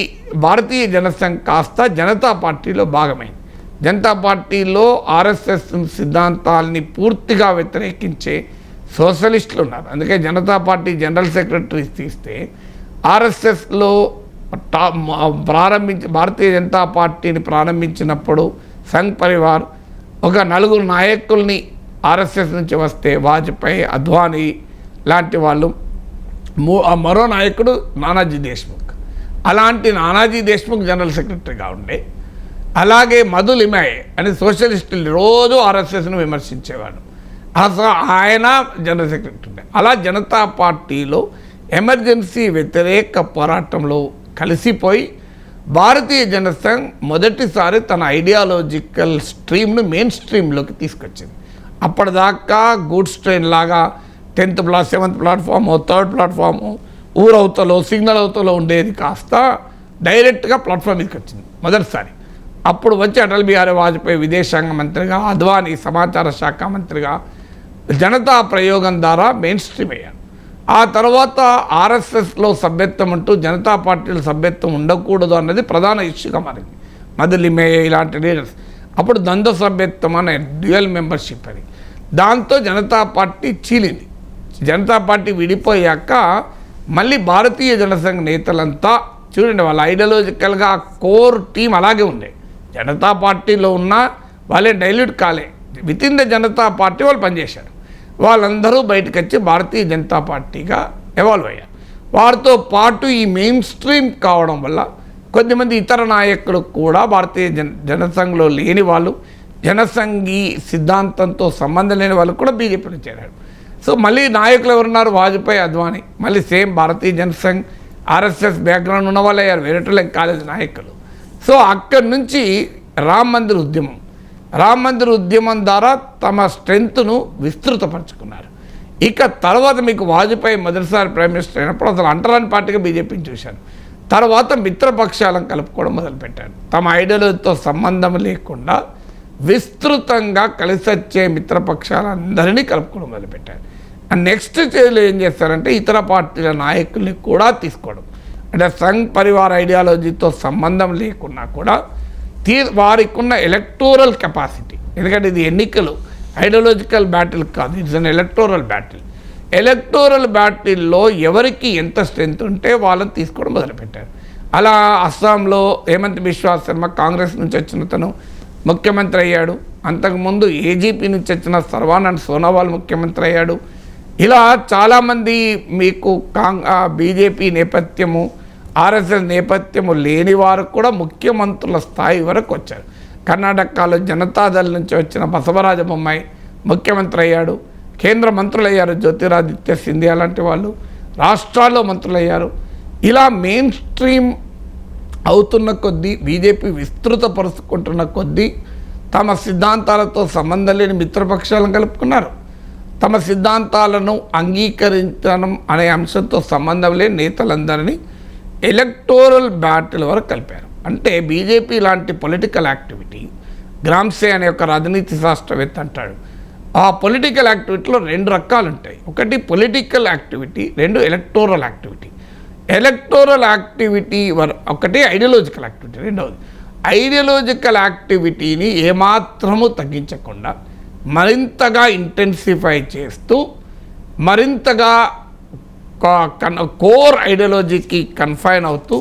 భారతీయ జనసంఘ్ కాస్త జనతా పార్టీలో భాగమైంది. జనతా పార్టీలో ఆర్ఎస్ఎస్ సిద్ధాంతాలని పూర్తిగా వ్యతిరేకించే సోషలిస్టులు ఉన్నారు. అందుకే జనతా పార్టీ జనరల్ సెక్రటరీ తీస్తే ఆర్ఎస్ఎస్లో భారతీయ జనతా పార్టీని ప్రారంభించినప్పుడు సంఘ్ పరివార్ ఒక 4 నాయకుల్ని ఆర్ఎస్ఎస్ నుంచి వస్తే వాజ్పేయి, అద్వానీ లాంటి వాళ్ళు, మరో నాయకుడు నానాజీ దేశ్ముఖ్, అలాంటి నానాజీ దేశ్ముఖ్ జనరల్ సెక్రటరీగా ఉండే, అలాగే మధు లిమాయ్ అని సోషలిస్టులు రోజు ఆర్ఎస్ఎస్ను విమర్శించేవాడు, ఆయన జనరల్ సెక్రటరీ ఉండే. అలా జనతా పార్టీలో ఎమర్జెన్సీ వ్యతిరేక పోరాటంలో కలిసిపోయి భారతీయ జనసంఘ్ మొదటిసారి తన ఐడియాలజికల్ స్ట్రీమ్ను మెయిన్ స్ట్రీమ్లోకి తీసుకొచ్చింది. అప్పటిదాకా గూడ్స్ ట్రైన్ లాగా 10th 7th platform, 3rd platform, ఊరవతలో సిగ్నల్ అవతలో ఉండేది కాస్త డైరెక్ట్గా ప్లాట్ఫామ్ మీదకి వచ్చింది మొదటిసారి. అప్పుడు వచ్చి అటల్ బిహారీ వాజ్పేయి విదేశాంగ మంత్రిగా, అద్వానీ సమాచార శాఖ మంత్రిగా జనతా ప్రయోగం ద్వారా మెయిన్ స్ట్రీమ్ అయ్యారు. ఆ తర్వాత ఆర్ఎస్ఎస్లో సభ్యత్వం అంటూ జనతా పార్టీలో సభ్యత్వం ఉండకూడదు అన్నది ప్రధాన ఇష్యూగా మారింది. మదలిమే ఇలాంటి లీడర్స్ అప్పుడు ద్వంద్వ సభ్యత్వం అనే డ్యూయల్ మెంబర్షిప్ అని, దాంతో జనతా పార్టీ చీలింది. జనతా పార్టీ విడిపోయాక మళ్ళీ భారతీయ జనసంఘ నేతలంతా చూడండి, వాళ్ళ ఐడియాలజికల్గా కోర్ టీం అలాగే ఉండే. జనతా పార్టీలో ఉన్న వాళ్ళే డైల్యూట్ కాలే, with in the Janata party వాళ్ళు పనిచేశారు. వాళ్ళందరూ బయటకు వచ్చి భారతీయ జనతా పార్టీగా ఎవాల్వ్ అయ్యారు. వారితో పాటు ఈ మెయిన్ స్ట్రీమ్ కావడం వల్ల కొద్దిమంది ఇతర నాయకులు కూడా భారతీయ జనసంఘ్లో లేని వాళ్ళు, జనసంఘీ సిద్ధాంతంతో సంబంధం లేని వాళ్ళు కూడా బీజేపీలో చేరారు. సో మళ్ళీ నాయకులు ఎవరున్నారు? వాజ్పేయి, అద్వానీ, మళ్ళీ సేమ్ భారతీయ జనసంఘ్ ఆర్ఎస్ఎస్ బ్యాక్గ్రౌండ్ ఉన్న వాళ్ళు అయ్యారు, వేరేటోళ్ళ కాలేజ్ నాయకులు. సో అక్కడి నుంచి రామ్ మందిర్ ఉద్యమం ద్వారా తమ స్ట్రెంగ్త్ను విస్తృతపరచుకున్నారు. ఇక తర్వాత మీకు వాజ్పేయి మొదటిసారి ప్రైమ్ మినిస్టర్ అయినప్పుడు అసలు అంటరాని పార్టీగా బీజేపీని చూశారు. తర్వాత మిత్రపక్షాలను కలుపుకోవడం మొదలుపెట్టారు. తమ ఐడియాలజీతో సంబంధం లేకుండా విస్తృతంగా కలిసి వచ్చే మిత్రపక్షాలందరినీ కలుపుకోవడం మొదలుపెట్టారు. అండ్ నెక్స్ట్ స్టేజ్లో ఏం చేస్తారంటే ఇతర పార్టీల నాయకుల్ని కూడా తీసుకోవడం, అంటే సంఘ్ పరివార్ ఐడియాలజీతో సంబంధం లేకున్నా కూడా వారికి ఉన్న ఎలక్టోరల్ కెపాసిటీ, ఎందుకంటే ఇది ఎన్నికలు, ఐడియాలజికల్ బ్యాటిల్ కాదు, it's an electoral battle. Electoral బ్యాటిల్లో ఎవరికి ఎంత స్ట్రెంత్ ఉంటే వాళ్ళని తీసుకోవడం మొదలుపెట్టారు. అలా అస్సాంలో హేమంత్ బిశ్వా శర్మ కాంగ్రెస్ నుంచి వచ్చిన తను ముఖ్యమంత్రి అయ్యాడు. అంతకుముందు ఏజీపీ నుంచి వచ్చిన సర్వానంద్ సోనోవాల్ ముఖ్యమంత్రి అయ్యాడు. ఇలా చాలామంది మీకు బీజేపీ నేపథ్యము, ఆర్ఎస్ఎస్ నేపథ్యము లేని వారు కూడా ముఖ్యమంత్రుల స్థాయి వరకు వచ్చారు. కర్ణాటకలో జనతాదళ్ నుంచి వచ్చిన బసవరాజ బొమ్మాయి ముఖ్యమంత్రి అయ్యాడు. కేంద్ర మంత్రులు అయ్యారు, జ్యోతిరాదిత్య సింధియా లాంటి వాళ్ళు రాష్ట్రాల్లో మంత్రులు అయ్యారు. ఇలా మెయిన్ స్ట్రీమ్ అవుతున్న కొద్దీ, బీజేపీ విస్తృతపరుచుకుంటున్న కొద్దీ తమ సిద్ధాంతాలతో సంబంధం లేని మిత్రపక్షాలను కలుపుకున్నారు. తమ సిద్ధాంతాలను అంగీకరించడం అనే అంశంతో సంబంధం లేని నేతలందరినీ ఎలక్టోరల్ బ్యాటిల్ వరకు కలిపారు. అంటే బీజేపీ లాంటి పొలిటికల్ యాక్టివిటీ, గ్రామ్సే అనే ఒక రాజనీతి శాస్త్రవేత్త అంటాడు, ఆ పొలిటికల్ యాక్టివిటీలో రెండు రకాలు ఉంటాయి. ఒకటి పొలిటికల్ యాక్టివిటీ, రెండు ఎలక్టోరల్ యాక్టివిటీ. ఎలక్టోరల్ యాక్టివిటీ ఒకటి ఐడియాలజికల్ యాక్టివిటీ రెండవది. ఐడియాలజికల్ యాక్టివిటీని ఏమాత్రము తగ్గించకుండా మరింతగా ఇంటెన్సిఫై చేస్తూ, మరింతగా కోర్ ఐడియాలజీకి కన్ఫైన్ అవుతూ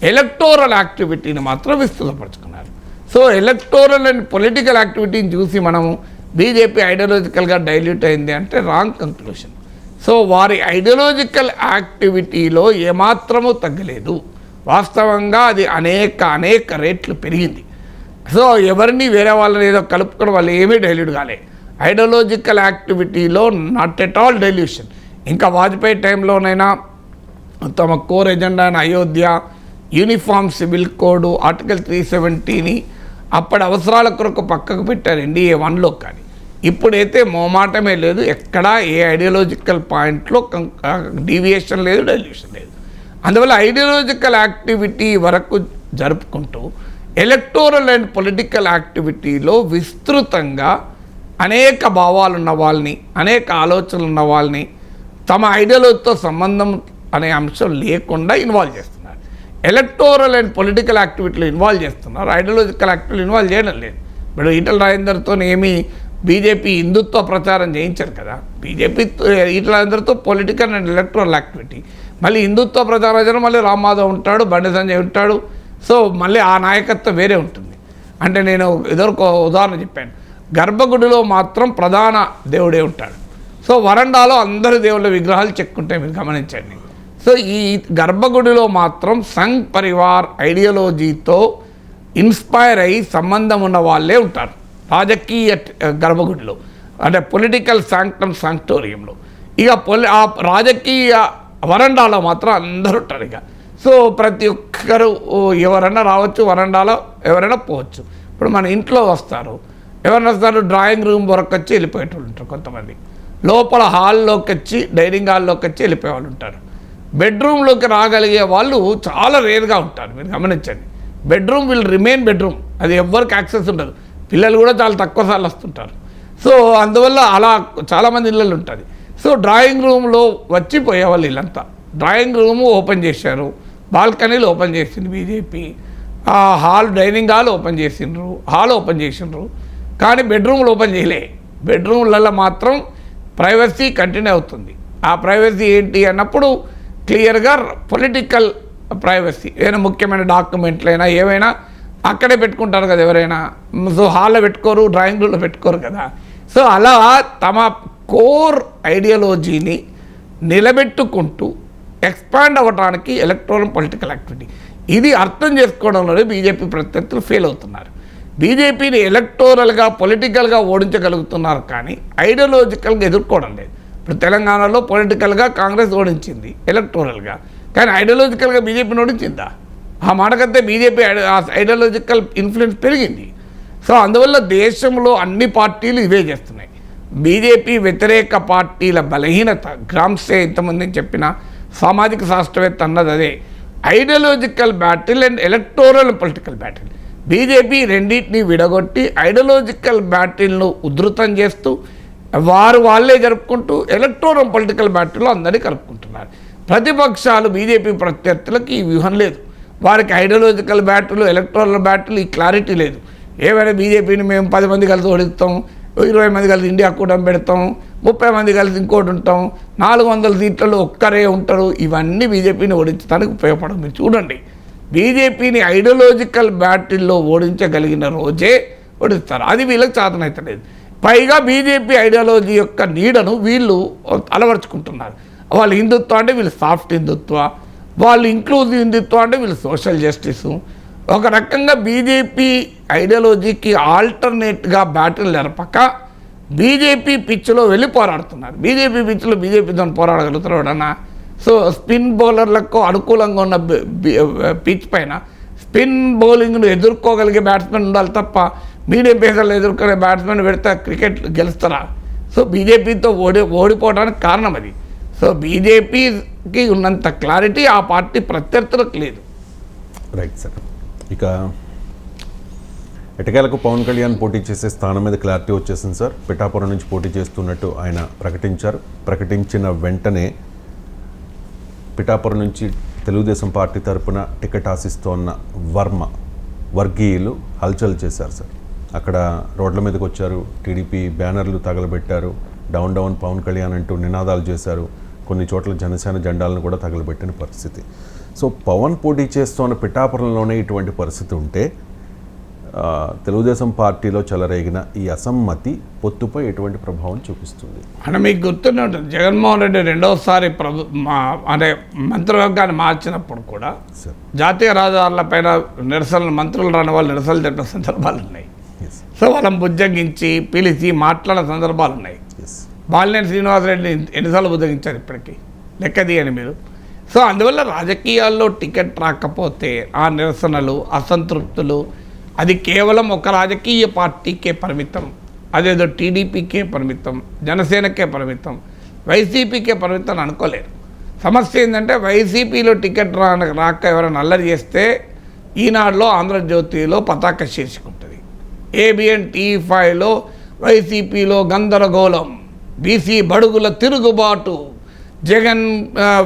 ఎలక్టోరల్ యాక్టివిటీని మాత్రం విస్తృతపరుచుకున్నారు. సో ఎలక్టోరల్ అండ్ పొలిటికల్ యాక్టివిటీని చూసి మనము బీజేపీ ఐడియాలజికల్గా డైల్యూట్ అయింది అంటే రాంగ్ కంక్లూషన్. సో వారి ఐడియాలజికల్ యాక్టివిటీలో ఏమాత్రమూ తగ్గలేదు, వాస్తవంగా అది అనేక రేట్లు పెరిగింది. సో ఎవరిని వేరే వాళ్ళని ఏదో కలుపుకోవడం వాళ్ళు ఏమీ డైల్యూట్ కాలే. ఐడియాలజికల్ యాక్టివిటీలో నాట్ ఎట్ ఆల్ డైల్యూషన్. ఇంకా వాజ్పేయి టైంలోనైనా తమ కోర్ ఎజెండా అయిన Ayodhya, uniform civil code, article 370ని అప్పటి అవసరాల కొరకు పక్కకు పెట్టారు NDA 1లో. కానీ ఇప్పుడైతే మోమాటమే లేదు, ఎక్కడా ఏ ఐడియాలజికల్ పాయింట్లో డీవియేషన్ లేదు, డైల్యూషన్ లేదు. అందువల్ల ఐడియాలజికల్ యాక్టివిటీ వరకు జరుపుకుంటూ ఎలక్టోరల్ అండ్ పొలిటికల్ యాక్టివిటీలో విస్తృతంగా అనేక భావాలు ఉన్న వాళ్ళని, అనేక ఆలోచనలు ఉన్న వాళ్ళని తమ ఐడియాలజీతో సంబంధం అనే అంశం లేకుండా ఇన్వాల్వ్ చేస్తున్నారు. ఎలక్టోరల్ అండ్ పొలిటికల్ యాక్టివిటీలో ఇన్వాల్వ్ చేస్తున్నారు, ఐడియాలజికల్ యాక్టివిటీలో ఇన్వాల్వ్ చేయడం లేదు. ఇప్పుడు ఈటల రాజేందర్తో ఏమీ బీజేపీ హిందుత్వ ప్రచారం చేయించారు కదా. బీజేపీ ఈటల రాజేందర్తో పొలిటికల్ అండ్ ఎలక్టోరల్ యాక్టివిటీ, మళ్ళీ హిందుత్వ ప్రచారం చేయడం, మళ్ళీ రామ్మాధవ్ ఉంటాడు, బండి సంజయ్ ఉంటాడు. సో మళ్ళీ ఆ నాయకత్వం వేరే ఉంటుంది. అంటే నేను ఇదివరకు ఉదాహరణ చెప్పాను, గర్భగుడిలో మాత్రం ప్రధాన దేవుడే ఉంటాడు. సో వరండాలో అందరు దేవుళ్ళ విగ్రహాలు చెక్కుంటాయి, మీరు గమనించండి. సో ఈ గర్భగుడిలో మాత్రం సంఘ్ పరివార్ ఐడియాలజీతో ఇన్స్పైర్ అయ్యి సంబంధం ఉన్న వాళ్ళే ఉంటారు రాజకీయ గర్భగుడిలో, అంటే పొలిటికల్ సాంక్టోరియంలో. ఇక ఆ రాజకీయ వరండాలో మాత్రం అందరూ ఉంటారు. ఇక సో ప్రతి ఒక్కరు ఎవరైనా రావచ్చు, వరండాలో ఎవరైనా పోవచ్చు. ఇప్పుడు మన ఇంట్లో వస్తారు, ఎవరైనా వస్తారు డ్రాయింగ్ రూమ్ వరకు వచ్చి వెళ్ళిపోయేటోళ్ళు ఉంటారు కొంతమంది, లోపల హాల్లోకి వచ్చి డైనింగ్ హాల్లోకి వచ్చి వెళ్ళిపోయేవాళ్ళు ఉంటారు. బెడ్రూమ్లోకి రాగలిగే వాళ్ళు చాలా రేర్గా ఉంటారు. మీరు గమనించండి, బెడ్రూమ్ విల్ రిమైన్ బెడ్రూమ్, అది ఎవ్వరికి యాక్సెస్ ఉండదు. పిల్లలు కూడా చాలా తక్కువ సార్లు వస్తుంటారు. సో అందువల్ల అలా చాలామంది ఇళ్ళు ఉంటుంది. సో డ్రాయింగ్ రూమ్లో వచ్చిపోయేవాళ్ళు వీళ్ళంతా. డ్రాయింగ్ రూమ్ ఓపెన్ చేశారు, బాల్కనీలు ఓపెన్ చేసింది BJP, hall dining hall open చేసిండ్రు, హాల్ ఓపెన్ చేసిండ్రు, కానీ బెడ్రూమ్లు ఓపెన్ చేయలే. బెడ్రూమ్లలో మాత్రం ప్రైవసీ కంటిన్యూ అవుతుంది. ఆ ప్రైవసీ ఏంటి అన్నప్పుడు క్లియర్గా పొలిటికల్ ప్రైవసీ, ఏదైనా ముఖ్యమైన డాక్యుమెంట్లైనా ఏవైనా అక్కడే పెట్టుకుంటారు కదా ఎవరైనా. సో హాల్లో పెట్టుకోరు, డ్రాయింగ్ రూమ్లో పెట్టుకోరు కదా. సో అలా తమ కోర్ ఐడియాలజీని నిలబెట్టుకుంటూ ఎక్స్పాండ్ అవ్వడానికి ఎలక్ట్రల్ పొలిటికల్ యాక్టివిటీ, ఇది అర్థం చేసుకోవడంలోనే బీజేపీ ప్రత్యర్థులు ఫెయిల్ అవుతున్నారు. బీజేపీని ఎలక్టోరల్గా పొలిటికల్గా ఓడించగలుగుతున్నారు కానీ ఐడియాలజికల్గా ఎదుర్కోవడం లేదు. ఇప్పుడు తెలంగాణలో పొలిటికల్గా కాంగ్రెస్ ఓడించింది ఎలక్టోరల్గా, కానీ ఐడియాలజికల్గా బీజేపీని ఓడించిందా? ఆ మాటకంతే బీజేపీ ఐడియాలజికల్ ఇన్ఫ్లుయెన్స్ పెరిగింది. సో అందువల్ల దేశంలో అన్ని పార్టీలు ఇవే చేస్తున్నాయి. బీజేపీ వ్యతిరేక పార్టీల బలహీనత, గ్రామ్సే ఇంతమంది చెప్పిన సామాజిక శాస్త్రవేత్త అన్నది అదే, ideological battle and electoral political battle. BJP రెండింటిని విడగొట్టి ఐడియాలజికల్ బ్యాటిల్ను ఉధృతం చేస్తూ వాళ్ళే జరుపుకుంటూ ఎలక్టోరల్ పొలిటికల్ బ్యాటిల్లో అందరినీ కలుపుకుంటున్నారు. ప్రతిపక్షాలు బీజేపీ ప్రత్యర్థులకు ఈ వ్యూహం లేదు. వారికి ఐడియాలజికల్ బ్యాటిల్, ఎలక్టోరల్ బ్యాటిల్ ఈ క్లారిటీ లేదు. ఏమైనా బీజేపీని మేము 10 మంది కలిసి ఓడిస్తాం, 20 మంది కలిసి ఇండియా కూటమి పెడతాం, 30 మంది కలిసి ఇంకోటి ఉంటాం, 400 సీట్లలో ఒక్కరే ఉంటారు, ఇవన్నీ బీజేపీని ఓడించడానికి ఉపయోగపడదు. మీరు చూడండి, బీజేపీని ఐడియాలజికల్ బ్యాటిల్లో ఓడించగలిగిన రోజే ఓడిస్తారు. అది వీళ్ళకి చేతనైతలేదు. పైగా బీజేపీ ఐడియాలజీ యొక్క నీడను వీళ్ళు అలవర్చుకుంటున్నారు. వాళ్ళు హిందుత్వం అంటే వీళ్ళు సాఫ్ట్ హిందుత్వ, వాళ్ళు ఇంక్లూజివ్ హిందుత్వం అంటే వీళ్ళు సోషల్ జస్టిస్. ఒక రకంగా బీజేపీ ఐడియాలజీకి ఆల్టర్నేట్గా బ్యాటిల్ జరపక బీజేపీ పిచ్లో వెళ్ళి పోరాడుతున్నారు. బీజేపీ పిచ్లో బీజేపీతో పోరాడగలుగుతారు ఎవడన్నా? సో స్పిన్ బౌలర్లకు అనుకూలంగా ఉన్న పిచ్ పైన స్పిన్ బౌలింగ్ను ఎదుర్కోగలిగే బ్యాట్స్మెన్ ఉండాలి తప్ప మీడియం పేసర్లు ఎదుర్కొనే బ్యాట్స్మెన్ పెడితే క్రికెట్ గెలుస్తారా? సో బీజేపీతో ఓడిపోవడానికి కారణం అది. సో బీజేపీకి ఉన్నంత క్లారిటీ ఆ పార్టీ ప్రత్యర్థులకు లేదు. Right sir. ఇక ఎటకేలకు పవన్ కళ్యాణ్ పోటీ చేసే స్థానం మీద క్లారిటీ వచ్చేసింది సార్. పిఠాపురం నుంచి పోటీ చేస్తున్నట్టు ఆయన ప్రకటించారు. ప్రకటించిన వెంటనే పిఠాపురం నుంచి తెలుగుదేశం పార్టీ తరపున టికెట్ ఆశిస్తోన్న వర్గీయులు హల్చల్ చేశారు సార్. అక్కడ రోడ్ల మీదకి వచ్చారు, టీడీపీ బ్యానర్లు తగలబెట్టారు, డౌన్ డౌన్ పవన్ కళ్యాణ్ అంటూ నినాదాలు చేశారు. కొన్ని చోట్ల జనసేన జెండాలను కూడా తగలబెట్టిన పరిస్థితి. సో పవన్ పోటీ చేస్తున్న పిఠాపురంలోనే ఇటువంటి పరిస్థితి ఉంటే తెలుగుదేశం పార్టీలో చెలరేగిన ఈ అసమ్మతి పొత్తుపై ఎటువంటి ప్రభావం చూపిస్తుంది? అంటే మీకు గుర్తునే ఉంటుంది, జగన్మోహన్ రెడ్డి రెండవసారి అంటే మంత్రివర్గాన్ని మార్చినప్పుడు కూడా జాతీయ రహదారులపైన నిరసనలు, మంత్రులు రాని వాళ్ళు నిరసనలు జరిపిన సందర్భాలు ఉన్నాయి. సో వాళ్ళని బుజ్జగించి పిలిచి మాట్లాడిన సందర్భాలు ఉన్నాయి. బాలినేని శ్రీనివాసరెడ్డిని ఎన్నిసార్లు బుజ్జగించారు ఇప్పటికీ లెక్క తీయని మీరు. సో అందువల్ల రాజకీయాల్లో టికెట్ రాకపోతే ఆ నిరసనలు, అసంతృప్తులు అది కేవలం ఒక రాజకీయ పార్టీకే పరిమితం, అదేదో టీడీపీకే పరిమితం, జనసేనకే పరిమితం, వైసీపీకే పరిమితం అనుకోలేరు. సమస్య ఏంటంటే వైసీపీలో టికెట్ రాక ఎవరైనా అల్లరి చేస్తే ఈనాడులో, ఆంధ్రజ్యోతిలో పతాక శీర్షిక ఉంటుంది. ఏబిఎన్ టీ5లో వైసీపీలో గందరగోళం, బీసీ బడుగుల తిరుగుబాటు, జగన్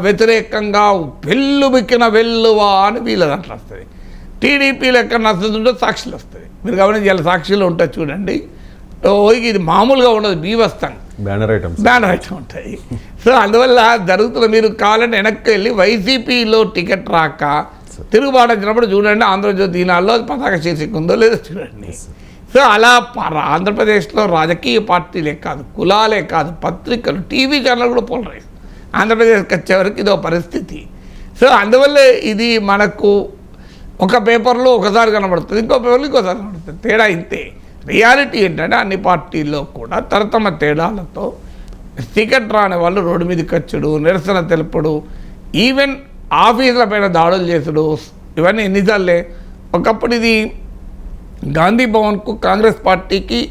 వ్యతిరేకంగా వెల్లుబిక్కిన వెల్లువా అని వీళ్ళ దాంట్లో వస్తుంది. టీడీపీలో ఎక్కడ నచ్చుతుంటే సాక్షులు వస్తుంది. మీరు గమనించాలి, సాక్షులు ఉంటాయి చూడండి. ఇది మామూలుగా ఉండదు, బీవస్తంగా బ్యానర్ ఐటమ్ ఉంటాయి. సో అందువల్ల జరుగుతున్న, మీరు కావాలంటే వెనక్కి వెళ్ళి వైసీపీలో టికెట్ రాక తిరుగుబాటు వచ్చినప్పుడు చూడండి, ఆంధ్రజ్యోతి ఈనాడులో పతాక శీర్షిక ఉందో లేదో చూడండి. సో అలా ఆంధ్రప్రదేశ్లో రాజకీయ పార్టీలే కాదు, కులాలే కాదు, పత్రికలు, టీవీ ఛానల్ కూడా పోలరైజ్. ఆంధ్రప్రదేశ్కి వచ్చేవరకు ఇదో పరిస్థితి. సో అందువల్ల ఇది మనకు ఒక పేపర్లో ఒకసారి కనబడుతుంది, ఇంకో పేపర్లో ఇంకోసారి కనబడుతుంది. తేడా ఇంతే. రియాలిటీ ఏంటంటే అన్ని పార్టీల్లో కూడా తరతమ తేడాలతో టికెట్ రాని వాళ్ళు రోడ్డు మీదకి వచ్చుడు, నిరసన తెలుపుడు, ఈవెన్ ఆఫీసుల పైన దాడులు చేసుడు, ఇవన్నీ ఎన్నిసార్లే. ఒకప్పుడు ఇది గాంధీ భవన్కు కాంగ్రెస్ పార్టీకి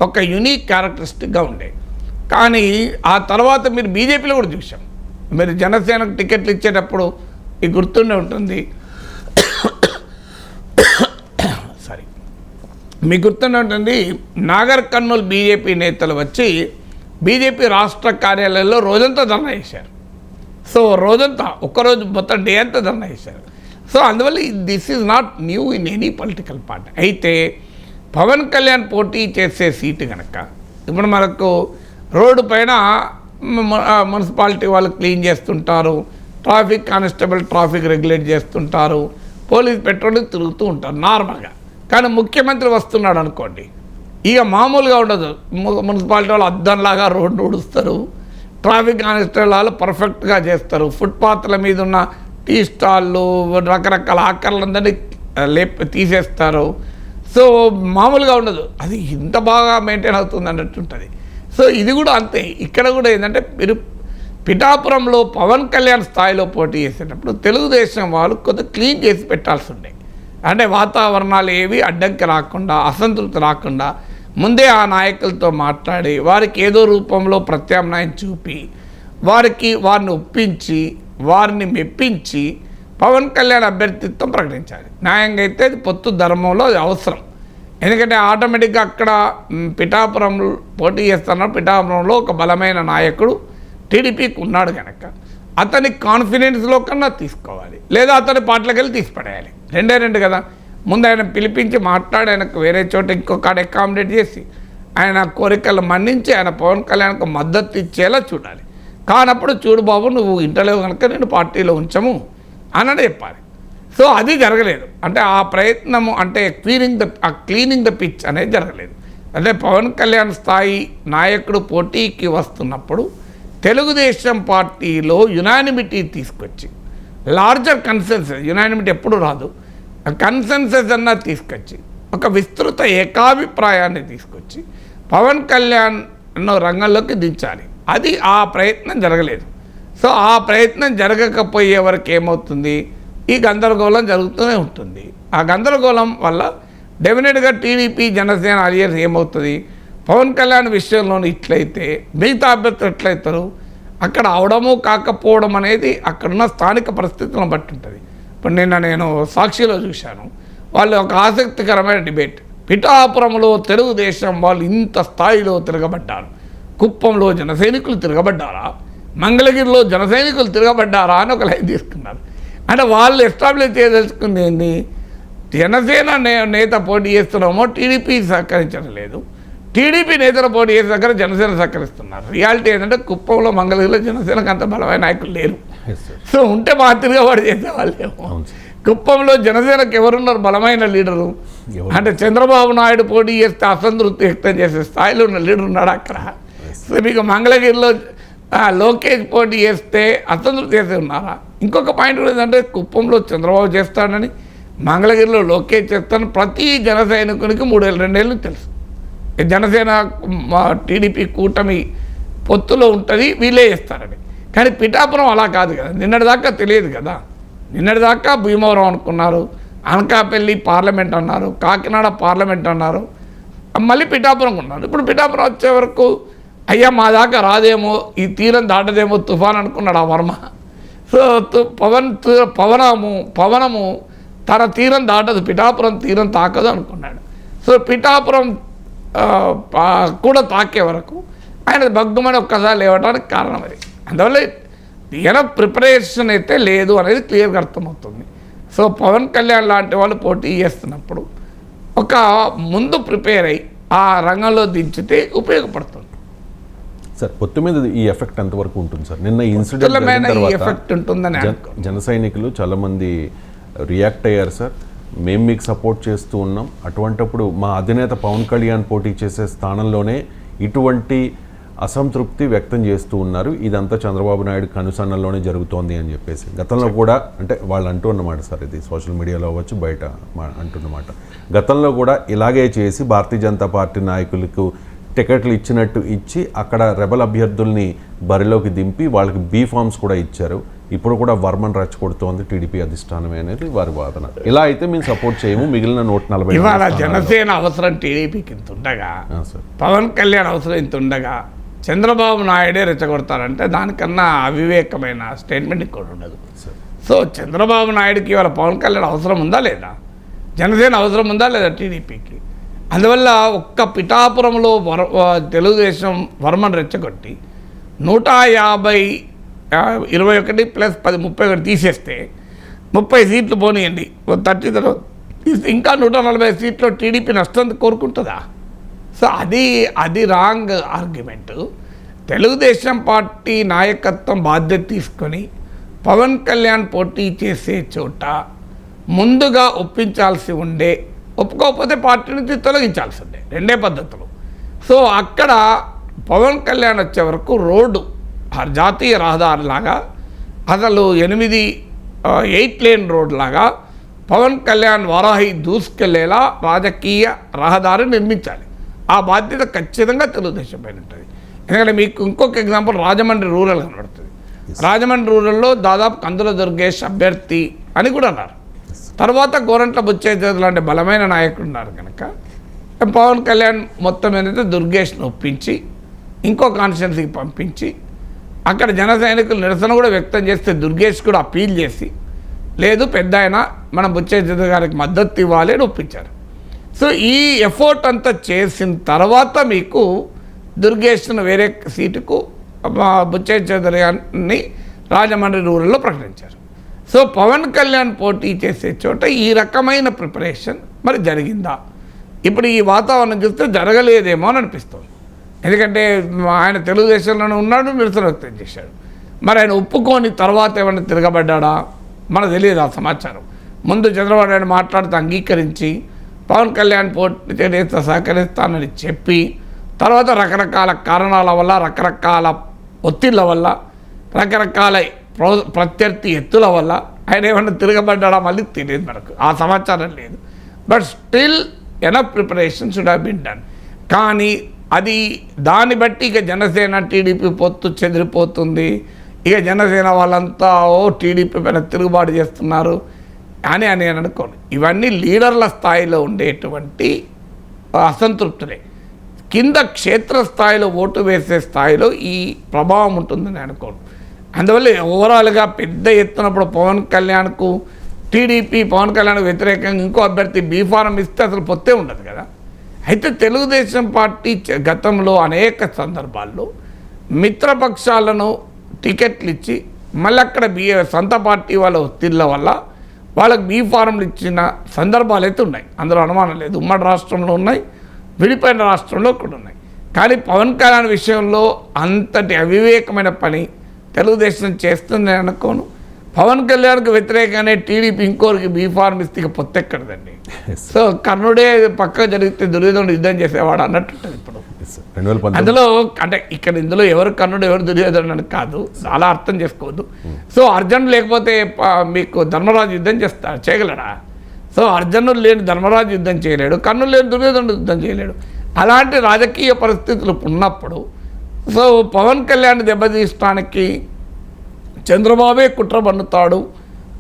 ఒక యూనిక్ క్యారెక్టరిస్టిక్గా ఉండే. కానీ ఆ తర్వాత మీరు బీజేపీలో కూడా చూసాం, మీరు జనసేనకు టికెట్లు ఇచ్చేటప్పుడు మీకు గుర్తుండే ఉంటుంది, సారీ, మీకు గుర్తుండే ఉంటుంది, నాగర్ కర్నూలు బీజేపీ నేతలు వచ్చి బీజేపీ రాష్ట్ర కార్యాలయంలో రోజంతా ధర్నా చేశారు. సో రోజంతా ఒక్కరోజు మొత్తం డే అంతా ధర్నా చేశారు. సో అందువల్ల this is not new in any political party. అయితే పవన్ కళ్యాణ్ పోటీ చేసే సీటు కనుక ఇప్పుడు మనకు రోడ్డు పైన మున్సిపాలిటీ వాళ్ళు క్లీన్ చేస్తుంటారు, ట్రాఫిక్ కానిస్టేబుల్ ట్రాఫిక్ రెగ్యులేట్ చేస్తుంటారు, పోలీస్ పెట్రోలింగ్ తిరుగుతూ ఉంటారు నార్మల్గా. కానీ ముఖ్యమంత్రి వస్తున్నాడు అనుకోండి, ఇక మామూలుగా ఉండదు. మున్సిపాలిటీ వాళ్ళు అద్దంలాగా రోడ్డు ఊడుస్తారు, ట్రాఫిక్ కానిస్టేబుల్ వాళ్ళు పర్ఫెక్ట్గా చేస్తారు, ఫుట్పాత్ల మీద ఉన్న టీ స్టాళ్ళు రకరకాల ఆకర్లందరినీ తీసేస్తారు. సో మామూలుగా ఉండదు, అది ఇంత బాగా మెయింటైన్ అవుతుంది అన్నట్టు ఉంటుంది. సో ఇది కూడా అంతే. ఇక్కడ కూడా ఏంటంటే మీరు పిఠాపురంలో పవన్ కళ్యాణ్ స్థాయిలో పోటీ చేసేటప్పుడు తెలుగుదేశం వాళ్ళు కొద్దిగా క్లీన్ చేసి పెట్టాల్సి ఉండే, అంటే వాతావరణాలు ఏవి అడ్డంకి రాకుండా, అసంతృప్తి రాకుండా ముందే ఆ నాయకులతో మాట్లాడి వారికి ఏదో రూపంలో ప్రత్యామ్నాయం చూపి వారిని ఒప్పించి వారిని మెప్పించి పవన్ కళ్యాణ్ అభ్యర్థిత్వం ప్రకటించాలి. న్యాయంగా అయితే అది పొత్తు ధర్మంలో అది అవసరం. ఎందుకంటే ఆటోమేటిక్గా అక్కడ పిఠాపురం పోటీ చేస్తున్న పిఠాపురంలో ఒక బలమైన నాయకుడు టీడీపీకి ఉన్నాడు కనుక అతని కాన్ఫిడెన్స్లో కన్నా తీసుకోవాలి, లేదా అతని పార్టీలోకి వెళ్ళి తీసిపడేయాలి. రెండు కదా. ముందు ఆయన పిలిపించి మాట్లాడి ఆయనకు వేరే చోట ఇంకొక అకామిడేట్ చేసి ఆయన కోరికలు మన్నించి ఆయన పవన్ కళ్యాణ్కు మద్దతు ఇచ్చేలా చూడాలి. కానప్పుడు చూడు బాబు నువ్వు ఇంటలేవు కనుక నేను పార్టీలో ఉంచము అన్నది చెప్పాలి. సో అది జరగలేదు. అంటే ఆ ప్రయత్నము అంటే క్లీనింగ్ ద పిచ్ అనేది జరగలేదు. అంటే పవన్ కళ్యాణ్ స్థాయి నాయకుడు పోటీకి వస్తున్నప్పుడు తెలుగుదేశం పార్టీలో యునానిమిటీ తీసుకొచ్చి లార్జర్ కన్సెన్సస్, యునానిమిటీ ఎప్పుడు రాదు, కన్సెన్సస్ అన్న తీసుకొచ్చి ఒక విస్తృత ఏకాభిప్రాయాన్ని తీసుకొచ్చి పవన్ కళ్యాణ్ రంగంలోకి దించాలి. అది ఆ ప్రయత్నం జరగలేదు. సో ఆ ప్రయత్నం జరగకపోయే వరకు ఏమవుతుంది, ఈ గందరగోళం జరుగుతూనే ఉంటుంది. ఆ గందరగోళం వల్ల డెఫినెట్గా టీడీపీ జనసేన అలియన్స్ ఏమవుతుంది, పవన్ కళ్యాణ్ విషయంలోని ఇట్లయితే మిగతా అభ్యర్థులు ఎట్లయితారు, అక్కడ అవడము కాకపోవడం అనేది అక్కడున్న స్థానిక పరిస్థితులను బట్టి ఉంటుంది. ఇప్పుడు నేను సాక్షిలో చూశాను, వాళ్ళు ఒక ఆసక్తికరమైన డిబేట్, పిఠాపురంలో తెలుగుదేశం వాళ్ళు ఇంత స్థాయిలో తిరగబడ్డారు, కుప్పంలో జనసైనికులు తిరగబడ్డారా, మంగళగిరిలో జనసైనికులు తిరగబడ్డారా అని ఒక లైన్ తీసుకున్నారు. అంటే వాళ్ళు ఎస్టాబ్లిష్ చేయదలుచుకుంది ఏంటి, జనసేన నేత పోటీ చేస్తున్నామో టీడీపీ సహకరించడం లేదు, టీడీపీ నేతలు పోటీ చేసే దగ్గర జనసేన సహకరిస్తున్నారు. రియాలిటీ ఏంటంటే కుప్పంలో మంగళగిరిలో జనసేనకు అంత బలమైన నాయకులు లేరు. సో ఉంటే మా తిరగబడి చేసేవాళ్ళేమో. కుప్పంలో జనసేనకు ఎవరున్నారు బలమైన లీడరు అంటే చంద్రబాబు నాయుడు పోటీ చేస్తే అసంతృప్తి వ్యక్తం చేసే స్థాయిలో ఉన్న లీడర్ ఉన్నాడు అక్కడ. సో మీకు మంగళగిరిలో లోకేష్ పోటీ చేస్తే అసంతృప్తి చేస్తే ఉన్నారా. ఇంకొక పాయింట్ కూడా ఏంటంటే కుప్పంలో చంద్రబాబు చేస్తాడని, మంగళగిరిలో లోకేష్ చేస్తాడని ప్రతి జన సైనికునికి 2 ఏళ్ళు తెలుసు. జనసేన టీడీపీ కూటమి పొత్తులో ఉంటుంది, వీళ్ళే చేస్తారని. కానీ పిఠాపురం అలా కాదు కదా, నిన్నటిదాకా తెలియదు కదా. నిన్నటిదాకా భీమవరం అనుకున్నారు, అనకాపల్లి పార్లమెంట్ అన్నారు, కాకినాడ పార్లమెంట్ అన్నారు, మళ్ళీ పిఠాపురం ఉన్నారు. ఇప్పుడు పిఠాపురం వచ్చే వరకు అయ్యా మా దాకా రాదేమో, ఈ తీరం దాటదేమో తుఫాన్ అనుకున్నాడు ఆ వర్మ. సో పవనము తన తీరం దాటదు, పిఠాపురం తీరం తాకదు అనుకున్నాడు. సో పిఠాపురం కూడా తాకే వరకు ఆయన భగ్గుమని ఒక్కసారి లేవడానికి కారణం అది. అందువల్ల ఈయన ప్రిపరేషన్ అయితే లేదు అనేది క్లియర్గా అర్థమవుతుంది. సో పవన్ కళ్యాణ్ లాంటి వాళ్ళు పోటీ చేస్తున్నప్పుడు ఒక ముందు ప్రిపేర్ అయ్యి ఆ రంగంలో దించితే ఉపయోగపడుతుంది. సార్ పొత్తు మీద ఈ ఎఫెక్ట్ ఎంతవరకు ఉంటుంది సార్? నిన్న ఇన్సిడెంట్ ఎఫెక్ట్ ఉంటుందని జన సైనికులు చాలామంది రియాక్ట్ అయ్యారు సార్, మేము మీకు సపోర్ట్ చేస్తూ ఉన్నాం, అటువంటప్పుడు మా అధినేత పవన్ కళ్యాణ్ పోటీ చేసే స్థానంలోనే ఇటువంటి అసంతృప్తి వ్యక్తం చేస్తూ ఉన్నారు, ఇదంతా చంద్రబాబు నాయుడు కనుసన్నల్లోనే జరుగుతోంది అని చెప్పేసి గతంలో కూడా అంటే వాళ్ళు అంటూ ఉన్నమాట సార్, ఇది సోషల్ మీడియాలో అవ్వచ్చు బయట అంటున్నమాట. గతంలో కూడా ఇలాగే చేసి భారతీయ జనతా పార్టీ నాయకులకు టికెట్లు ఇచ్చినట్టు ఇచ్చి అక్కడ రెబల్ అభ్యర్థుల్ని బరిలోకి దింపి వాళ్ళకి బీ ఫామ్స్ కూడా ఇచ్చారు. ఇప్పుడు కూడా వర్మన్ రెచ్చగొడుతోంది టీడీపీ అధిష్టానమే అనేది వారి వాదన. ఇలా అయితే మేము సపోర్ట్ చేయము, మిగిలిన 140 ఇవాళ జనసేన అవసరం టీడీపీకి ఇంత ఉండగా, పవన్ కళ్యాణ్ అవసరం ఇంత ఉండగా చంద్రబాబు నాయుడే రెచ్చగొడతారంటే దానికన్నా అవివేకమైన స్టేట్మెంట్ ఇక్కడ ఉండదు. సో చంద్రబాబు నాయుడుకి ఇవాళ పవన్ కళ్యాణ్ అవసరం ఉందా లేదా, జనసేన అవసరం ఉందా లేదా టీడీపీకి? అందువల్ల ఒక్క పిఠాపురంలో తెలుగుదేశం వర్మను రెచ్చగొట్టి 150 21 + 10 31 తీసేస్తే 30 సీట్లు పోనీయండి, 30 తర్వాత ఇంకా 140 సీట్లు టీడీపీ నష్టం కోరుకుంటుందా? సో అది రాంగ్ ఆర్గ్యుమెంట్. తెలుగుదేశం పార్టీ నాయకత్వం బాధ్యత తీసుకొని పవన్ కళ్యాణ్ పోటీ చేసే చోట ముందుగా ఒప్పించాల్సి ఉండే, ఒప్పుకోకపోతే పార్టీ నుంచి తొలగించాల్సి ఉండే, రెండే పద్ధతులు. సో అక్కడ పవన్ కళ్యాణ్ వచ్చే వరకు రోడ్డు జాతీయ రహదారిలాగా అసలు 8 లేన్ రోడ్ లాగా పవన్ కళ్యాణ్ వారాహి దూసుకెళ్లేలా రాజకీయ రహదారి నిర్మించాలి. ఆ బాధ్యత ఖచ్చితంగా తెలుగుదేశం పైన ఉంటుంది. ఎందుకంటే మీకు ఇంకొక ఎగ్జాంపుల్ రాజమండ్రి రూరల్ కనబడుతుంది. రాజమండ్రి రూరల్లో దాదాపు కందుల దుర్గేష్ అభ్యర్థి అని కూడా అన్నారు. తర్వాత గోరంట్ల బుచ్చయ్య లాంటి బలమైన నాయకుడు ఉన్నారు కనుక పవన్ కళ్యాణ్ మొత్తం ఏంటంటే దుర్గేష్ను ఒప్పించి ఇంకో కాన్స్టిట్యున్సీకి పంపించి అక్కడ జన సైనికులు నిరసన కూడా వ్యక్తం చేస్తే దుర్గేష్ కూడా అపీల్ చేసి లేదు పెద్ద ఆయన మనం బుచ్చయ్య గారికి మద్దతు ఇవ్వాలి అని ఒప్పించారు. సో ఈ ఎఫర్ట్ అంతా చేసిన తర్వాత మీకు దుర్గేష్ను వేరే సీటుకు బుచ్చయ్య చౌదరి గారిని రాజమండ్రి రూరల్లో ప్రకటించారు. సో పవన్ కళ్యాణ్ పోటీ చేసే చోట ఈ రకమైన ప్రిపరేషన్ మరి జరిగిందా? ఇప్పుడు ఈ వాతావరణం చూస్తే జరగలేదేమో అని అనిపిస్తుంది. ఎందుకంటే ఆయన తెలుగుదేశంలోనే ఉన్నాడు, నిరసన వ్యక్తం చేశాడు. మరి ఆయన ఒప్పుకొని తర్వాత ఏమైనా తిరగబడ్డా మనకు తెలియదు ఆ సమాచారం. ముందు చంద్రబాబు నాయుడు మాట్లాడుతూ అంగీకరించి పవన్ కళ్యాణ్ పోటీ చేస్తే సహకరిస్తానని చెప్పి తర్వాత రకరకాల కారణాల వల్ల, రకరకాల ఒత్తిళ్ల వల్ల, రకరకాల ప్రత్యర్థి ఎత్తుల వల్ల ఆయన ఏమన్నా తిరగబడ్డా మళ్ళీ తెలియదు మనకు, ఆ సమాచారం లేదు. But still enough preparation should have been done. కానీ అది దాన్ని బట్టి ఇక జనసేన టీడీపీ పొత్తు చెదిరిపోతుంది, ఇక జనసేన వాళ్ళంతా టీడీపీ పైన తిరుగుబాటు చేస్తున్నారు అని నేను అనుకోను. ఇవన్నీ లీడర్ల స్థాయిలో ఉండేటువంటి అసంతృప్తులే. కింద క్షేత్రస్థాయిలో ఓటు వేసే స్థాయిలో ఈ ప్రభావం ఉంటుందని అనుకోను. అందువల్ల ఓవరాల్గా పెద్ద ఎత్తునప్పుడు పవన్ కళ్యాణ్కు టీడీపీ పవన్ కళ్యాణ్కు వ్యతిరేకంగా ఇంకో అభ్యర్థి బీఫారం ఇస్తే అసలు పొత్తే ఉండదు కదా. అయితే తెలుగుదేశం పార్టీ గతంలో అనేక సందర్భాల్లో మిత్రపక్షాలను టికెట్లు ఇచ్చి మళ్ళీ అక్కడ సొంత పార్టీ వాళ్ళ ఒత్తిళ్ళ వల్ల వాళ్ళకి బీఫారంలు ఇచ్చిన సందర్భాలు అయితే ఉన్నాయి, అందులో అనుమానం లేదు. ఉమ్మడి రాష్ట్రంలో ఉన్నాయి, విడిపోయిన రాష్ట్రంలో కూడా ఉన్నాయి. కానీ పవన్ కళ్యాణ్ విషయంలో అంతటి అవివేకమైన పని తెలుగుదేశం చేస్తుందని అనుకోను. పవన్ కళ్యాణ్కి వ్యతిరేకంగానే టీడీపీ ఇంకోరికి బీఫార్మ్ ఇస్తే పొత్తెక్కడదండి. సో కర్ణుడే పక్క జరిగితే దుర్యోధనుడు యుద్ధం చేసేవాడు అన్నట్టుంటుంది ఇప్పుడు. అందులో అంటే ఇక్కడ ఇందులో ఎవరు కర్ణుడు ఎవరు దుర్యోధనుడు అని కాదు, అలా అర్థం చేసుకోవద్దు. సో అర్జునుడు లేకపోతే మీకు ధర్మరాజు యుద్ధం చేయగలడా? సో అర్జునుడు లేని ధర్మరాజు యుద్ధం చేయలేడు, కర్ణుడు లేని దుర్యోధనుడు యుద్ధం చేయలేడు. అలాంటి రాజకీయ పరిస్థితులు ఉన్నప్పుడు సో పవన్ కళ్యాణ్ దెబ్బతీయడానికి చంద్రబాబే కుట్ర పన్నుతాడు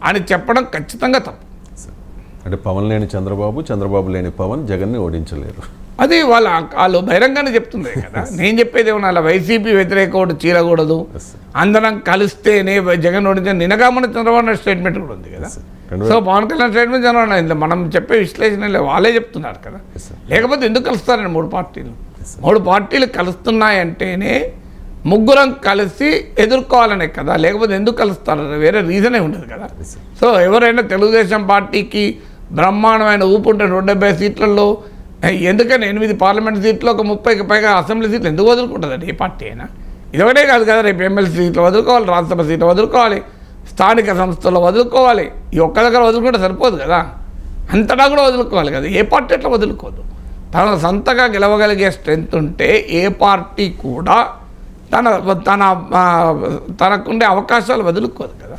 అని చెప్పడం ఖచ్చితంగా తప్పు. అంటే పవన్ లేని చంద్రబాబు, చంద్రబాబు లేని పవన్ జగన్ని ఓడించలేరు. అది వాళ్ళు బహిరంగానే చెప్తుంది కదా. నేను చెప్పేది ఏమన్నా అలా వైసీపీ వ్యతిరేక ఓటు చీరకూడదు, అందరం కలిస్తేనే జగన్ ఓడించే నినగామని చంద్రబాబు నాయుడు స్టేట్మెంట్ కూడా ఉంది కదా. సో పవన్ కళ్యాణ్ స్టేట్మెంట్ చంద్రబాబు నాయుడు మనం చెప్పే విశ్లేషణ వాళ్ళే చెప్తున్నారు కదా. లేకపోతే ఎందుకు కలుస్తారండి మూడు పార్టీలు కలుస్తున్నాయంటేనే ముగ్గురం కలిసి ఎదుర్కోవాలనే కదా, లేకపోతే ఎందుకు కలుస్తారు? వేరే రీజనే ఉండదు కదా. సో ఎవరైనా తెలుగుదేశం పార్టీకి బ్రహ్మాండమైన ఊపు ఉంటే 170 సీట్లలో ఎందుకని 8 పార్లమెంట్ సీట్లు ఒక 30కి పైగా అసెంబ్లీ సీట్లు ఎందుకు వదులుకుంటుందండి ఏ పార్టీ అయినా? ఇదొకటే కాదు కదా, రేపు ఎమ్మెల్సీ సీట్లు వదులుకోవాలి, రాజ్యసభ సీట్లు వదులుకోవాలి, స్థానిక సంస్థల్లో వదులుకోవాలి. ఈ ఒక్క దగ్గర వదులుకుంటే సరిపోదు కదా, అంతటా కూడా వదులుకోవాలి కదా. ఏ పార్టీ అట్లా వదులుకోదు. తన సొంతగా గెలవగలిగే స్ట్రెంత్ ఉంటే ఏ పార్టీ కూడా తనకుండే అవకాశాలు వదులుకోదు కదా.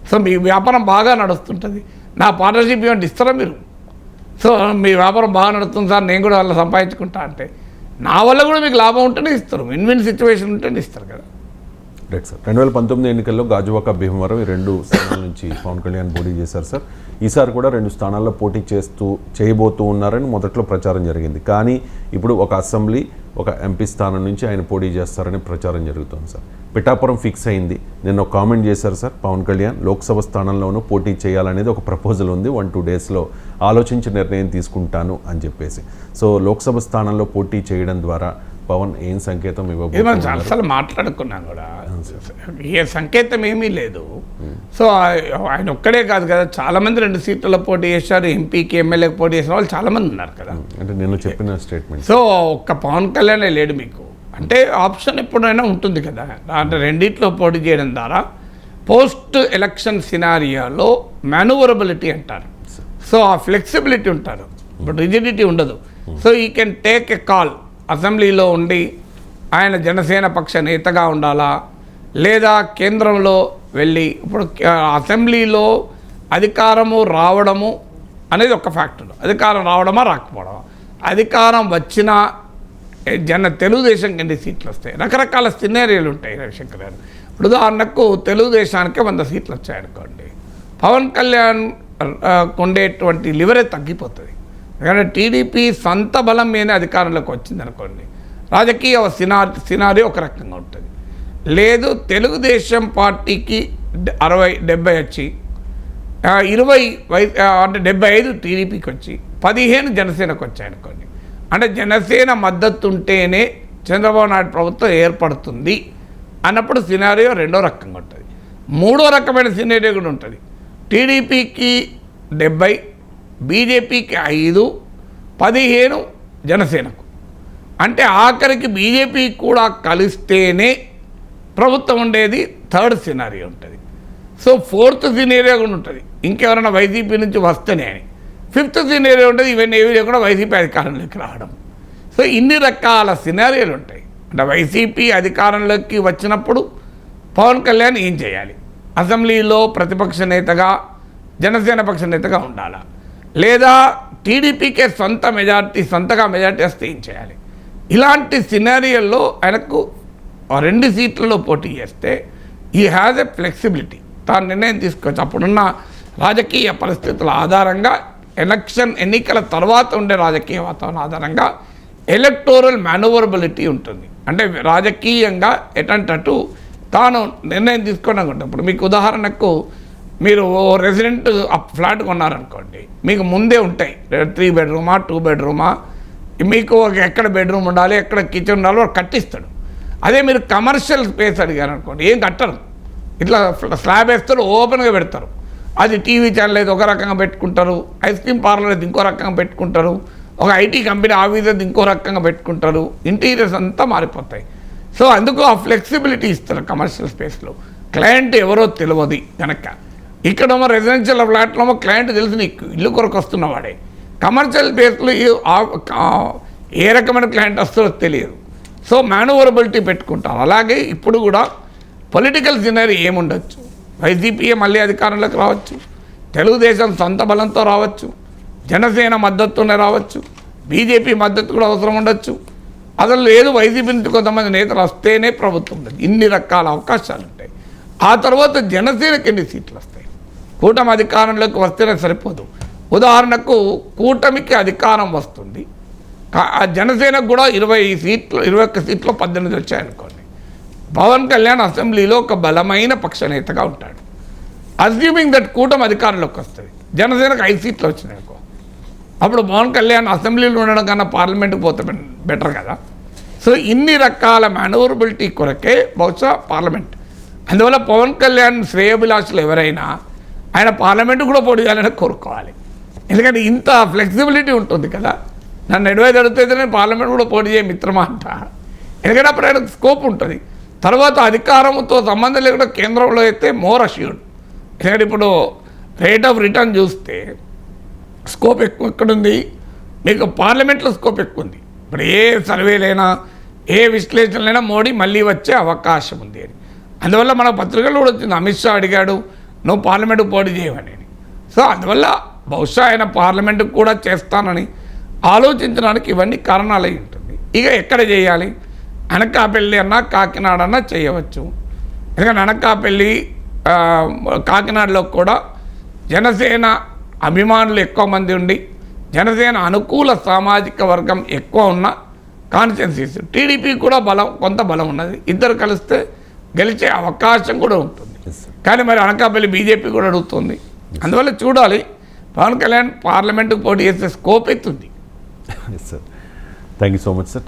సో మీ వ్యాపారం బాగా నడుస్తుంటుంది, నా పార్ట్నర్షిప్ ఏమంటే ఇస్తారా మీరు? సో మీ వ్యాపారం బాగా నడుస్తుంది సార్, నేను కూడా వాళ్ళ సంపాదించుకుంటా అంటే నా వల్ల కూడా మీకు లాభం ఉంటేనే ఇస్తారు, విన్ విన్ సిచ్యువేషన్ ఉంటేనే ఇస్తారు కదా. Right sir. 2019 ఎన్నికల్లో గాజువాక భీమవరం ఈ 2 స్థానాల నుంచి పవన్ కళ్యాణ్ పోటీ చేశారు సార్. ఈసారి కూడా 2 స్థానాల్లో పోటీ చేయబోతూ ఉన్నారని మొదట్లో ప్రచారం జరిగింది. కానీ ఇప్పుడు ఒక అసెంబ్లీ, ఒక ఎంపీ స్థానం నుంచి ఆయన పోటీ చేస్తారని ప్రచారం జరుగుతుంది సార్. పిఠాపురం ఫిక్స్ అయింది. నిన్న ఒక కామెంట్ చేశారు సార్ పవన్ కళ్యాణ్, లోక్సభ స్థానంలోనూ పోటీ చేయాలనేది ఒక ప్రపోజల్ ఉంది, 1-2 డేస్లో ఆలోచించి నిర్ణయం తీసుకుంటాను అని చెప్పేసి. సో లోక్సభ స్థానంలో పోటీ చేయడం ద్వారా పవన్ ఏం సంకేతం ఇవ్వబోతున్నారు? అసలు మాట్లాడుకున్నాం కూడా, ఏ సంకేతం ఏమీ లేదు. సో ఆయన ఒక్కడే కాదు కదా, చాలా మంది 2 సీట్లలో పోటీ చేశారు. ఎంపీకి, ఎమ్మెల్యేకి పోటీ చేసిన వాళ్ళు చాలా మంది ఉన్నారు కదా. అంటే నేను చెప్పిన స్టేట్మెంట్. సో ఒక్క పవన్ కళ్యాణే లేడు మీకు అంటే, ఆప్షన్ ఎప్పుడైనా ఉంటుంది కదా. అంటే రెండిట్లో పోటీ చేయడం ద్వారా పోస్ట్ ఎలక్షన్ సినారియాలో మ్యానువరబిలిటీ అంటారు. సో ఆ ఫ్లెక్సిబిలిటీ ఉంటారు, బట్ రిజిడిటీ ఉండదు. సో ఈ కెన్ టేక్ ఎ కాల్. అసెంబ్లీలో ఉండి ఆయన జనసేన పక్ష నేతగా ఉండాలా, లేదా కేంద్రంలో వెళ్ళి, ఇప్పుడు అసెంబ్లీలో అధికారము రావడము అనేది ఒక ఫ్యాక్టర్. అధికారం రావడమా రాకపోవడమా, అధికారం వచ్చినా తెలుగుదేశం ఎన్ని సీట్లు వస్తాయి, రకరకాల సినారియోలు ఉంటాయి రవిశంకర్ గారు. ఇప్పుడు ఉదాహరణకు తెలుగుదేశానికి 100 సీట్లు వచ్చాయనుకోండి, పవన్ కళ్యాణ్ ఉండేటువంటి లివరే తగ్గిపోతుంది. ఎందుకంటే టీడీపీ సొంత బలం మీద అధికారంలోకి వచ్చింది అనుకోండి, రాజకీయ సినారీ ఒక రకంగా ఉంటుంది. లేదు తెలుగుదేశం పార్టీకి 60-70 వచ్చి 20 అంటే 75 టీడీపీకి వచ్చి 15 జనసేనకు వచ్చాయనుకోండి, అంటే జనసేన మద్దతు ఉంటేనే చంద్రబాబు నాయుడు ప్రభుత్వం ఏర్పడుతుంది అన్నప్పుడు సినారియో రెండో రకంగా ఉంటుంది. మూడో రకమైన సినారియో కూడా ఉంటుంది. టీడీపీకి 70, బీజేపీకి 5, 15 జనసేనకు. అంటే ఆఖరికి బీజేపీ కూడా కలిస్తేనే ప్రభుత్వం ఉండేది. థర్డ్ సినారియో ఉంటుంది. సో ఫోర్త్ సినారియో కూడా ఉంటుంది, ఇంకెవరైనా వైసీపీ నుంచి వస్తేనే అని. ఫిఫ్త్ సినారియో ఉంటుంది, ఇవన్నీ ఏవి లేకుండా వైసీపీ అధికారంలోకి రావడం. సో ఇన్ని రకాల సినారియోలు ఉంటాయి. అంటే వైసీపీ అధికారంలోకి వచ్చినప్పుడు పవన్ కళ్యాణ్ ఏం చేయాలి, అసెంబ్లీలో ప్రతిపక్ష నేతగా, జనసేన పక్ష నేతగా ఉండాలా, లేదా టీడీపీకే సొంతగా మెజార్టీ వస్తే ఏం చేయాలి. ఇలాంటి సినారియోల్లో ఆయనకు 2 సీట్లలో పోటీ చేస్తే ఈ హ్యాజ్ ఎ ఫ్లెక్సిబిలిటీ, తాను నిర్ణయం తీసుకోవచ్చు. అప్పుడున్న రాజకీయ పరిస్థితుల ఆధారంగా, ఎన్నికల తర్వాత ఉండే రాజకీయ వాతావరణం ఆధారంగా ఎలక్టోరల్ మ్యానువరబిలిటీ ఉంటుంది. అంటే రాజకీయంగా ఎటంటూ తాను నిర్ణయం తీసుకోవడం ఉంటుంది. ఇప్పుడు మీకు ఉదాహరణకు మీరు రెసిడెంట్ ఫ్లాట్ కొన్నారనుకోండి, మీకు ముందే ఉంటాయి 3 బెడ్రూమా 2 బెడ్రూమా, మీకు ఎక్కడ బెడ్రూమ్ ఉండాలి, ఎక్కడ కిచెన్ ఉండాలో వాడు కట్టిస్తాడు. అదే మీరు కమర్షియల్ స్పేస్ అడిగారు అనుకోండి, ఏం కట్టరు, ఇట్లా స్లాబ్ వేస్తారు, ఓపెన్గా పెడతారు. అది టీవీ ఛానల్ అయితే ఒక రకంగా పెట్టుకుంటారు, ఐస్ క్రీమ్ పార్లర్ అయితే ఇంకో రకంగా పెట్టుకుంటారు, ఒక ఐటీ కంపెనీ ఆఫీస్ అయితే ఇంకో రకంగా పెట్టుకుంటారు, ఇంటీరియర్స్ అంతా మారిపోతాయి. సో అందుకు ఆ ఫ్లెక్సిబిలిటీ ఇస్తారు కమర్షియల్ స్పేస్లో. క్లయింట్ ఎవరో తెలియదు కనుక, ఇక్కడేమో రెసిడెన్షియల్ ఫ్లాట్లోమో క్లయింట్ తెలిసి నీకు ఇల్లు కొరకు వస్తున్నవాడే. కమర్షియల్ స్పేస్లో ఏ రకమైన క్లయింట్ వస్తుందో తెలియదు. సో మ్యానువరబిలిటీ పెట్టుకుంటారు. అలాగే ఇప్పుడు కూడా పొలిటికల్ సినారీ ఏముండొచ్చు, వైసీపీ మళ్ళీ అధికారంలోకి రావచ్చు, తెలుగుదేశం సొంత బలంతో రావచ్చు, జనసేన మద్దతునే రావచ్చు, బీజేపీ మద్దతు కూడా అవసరం ఉండొచ్చు. అసలు లేదు వైసీపీ నుంచి కొంతమంది నేతలు వస్తేనే ప్రభుత్వం ఉండదు. ఇన్ని రకాల అవకాశాలు ఉంటాయి. ఆ తర్వాత జనసేనకి ఎన్ని సీట్లు వస్తాయి, కూటమి అధికారంలోకి వస్తేనే సరిపోదు. ఉదాహరణకు కూటమికి అధికారం వస్తుంది, జనసేనకు కూడా 21 సీట్లు 18 వచ్చాయనుకోండి, పవన్ కళ్యాణ్ అసెంబ్లీలో ఒక బలమైన పక్ష నేతగా ఉంటాడు. అస్యూమింగ్ దట్ కూటమి అధికారంలోకి వస్తుంది, జనసేనకు 5 సీట్లు వచ్చినాయనుకో, అప్పుడు పవన్ కళ్యాణ్ అసెంబ్లీలో ఉండడం కన్నా పార్లమెంట్కి పోతే బెటర్ కదా. సో ఇన్ని రకాల మ్యానువరబిలిటీ కొరకే బహుశా పార్లమెంట్. అందువల్ల పవన్ కళ్యాణ్ శ్రేయోభిలాషులు ఎవరైనా ఆయన పార్లమెంటు కూడా పోటీ చేయాలని కోరుకోవాలి. ఎందుకంటే ఇంత ఫ్లెక్సిబిలిటీ ఉంటుంది కదా. నన్ను అడ్వైజ్ అడిగితే నేను పార్లమెంట్ కూడా పోటీ చేయ మిత్రమా అంట. ఎందుకంటే అప్పుడు ఆయనకు స్కోప్ ఉంటుంది. తర్వాత అధికారంతో సంబంధం లేకుండా కేంద్రంలో అయితే మోర్ అష్యూర్డ్. ఎందుకంటే ఇప్పుడు రేట్ ఆఫ్ రిటర్న్ చూస్తే స్కోప్ ఎక్కువ ఎక్కడుంది, మీకు పార్లమెంట్లో స్కోప్ ఎక్కువ ఉంది. ఇప్పుడు ఏ సర్వేలైనా ఏ విశ్లేషణలైనా మోడీ మళ్ళీ వచ్చే అవకాశం ఉంది అని. అందువల్ల మన పత్రికల్లో కూడా వచ్చింది, అమిత్ షా అడిగాడు నువ్వు పార్లమెంటుకు పోటీ చేయమని. సో అందువల్ల బహుశా ఆయన పార్లమెంటుకు కూడా చేస్తానని ఆలోచించడానికి ఇవన్నీ కారణాలు అయి ఉంటుంది. ఇక ఎక్కడ చేయాలి, అనకాపల్లి అన్నా కాకినాడ అన్నా చేయవచ్చు, ఎందుకంటే అనకాపల్లి కాకినాడలో కూడా జనసేన అభిమానులు ఎక్కువ మంది ఉండి జనసేన అనుకూల సామాజిక వర్గం ఎక్కువ ఉన్న కాన్స్టిట్యున్సీస్. టీడీపీ కూడా కొంత బలం ఉన్నది. ఇద్దరు కలిస్తే గెలిచే అవకాశం కూడా ఉంటుంది. కానీ మరి అనకాపల్లి బీజేపీ కూడా అడుగుతుంది. అందువల్ల చూడాలి. పవన్ కళ్యాణ్ పార్లమెంటుకు పోటీ చేసే స్కోప్ ఎత్తుంది. Sir thank you so much sir.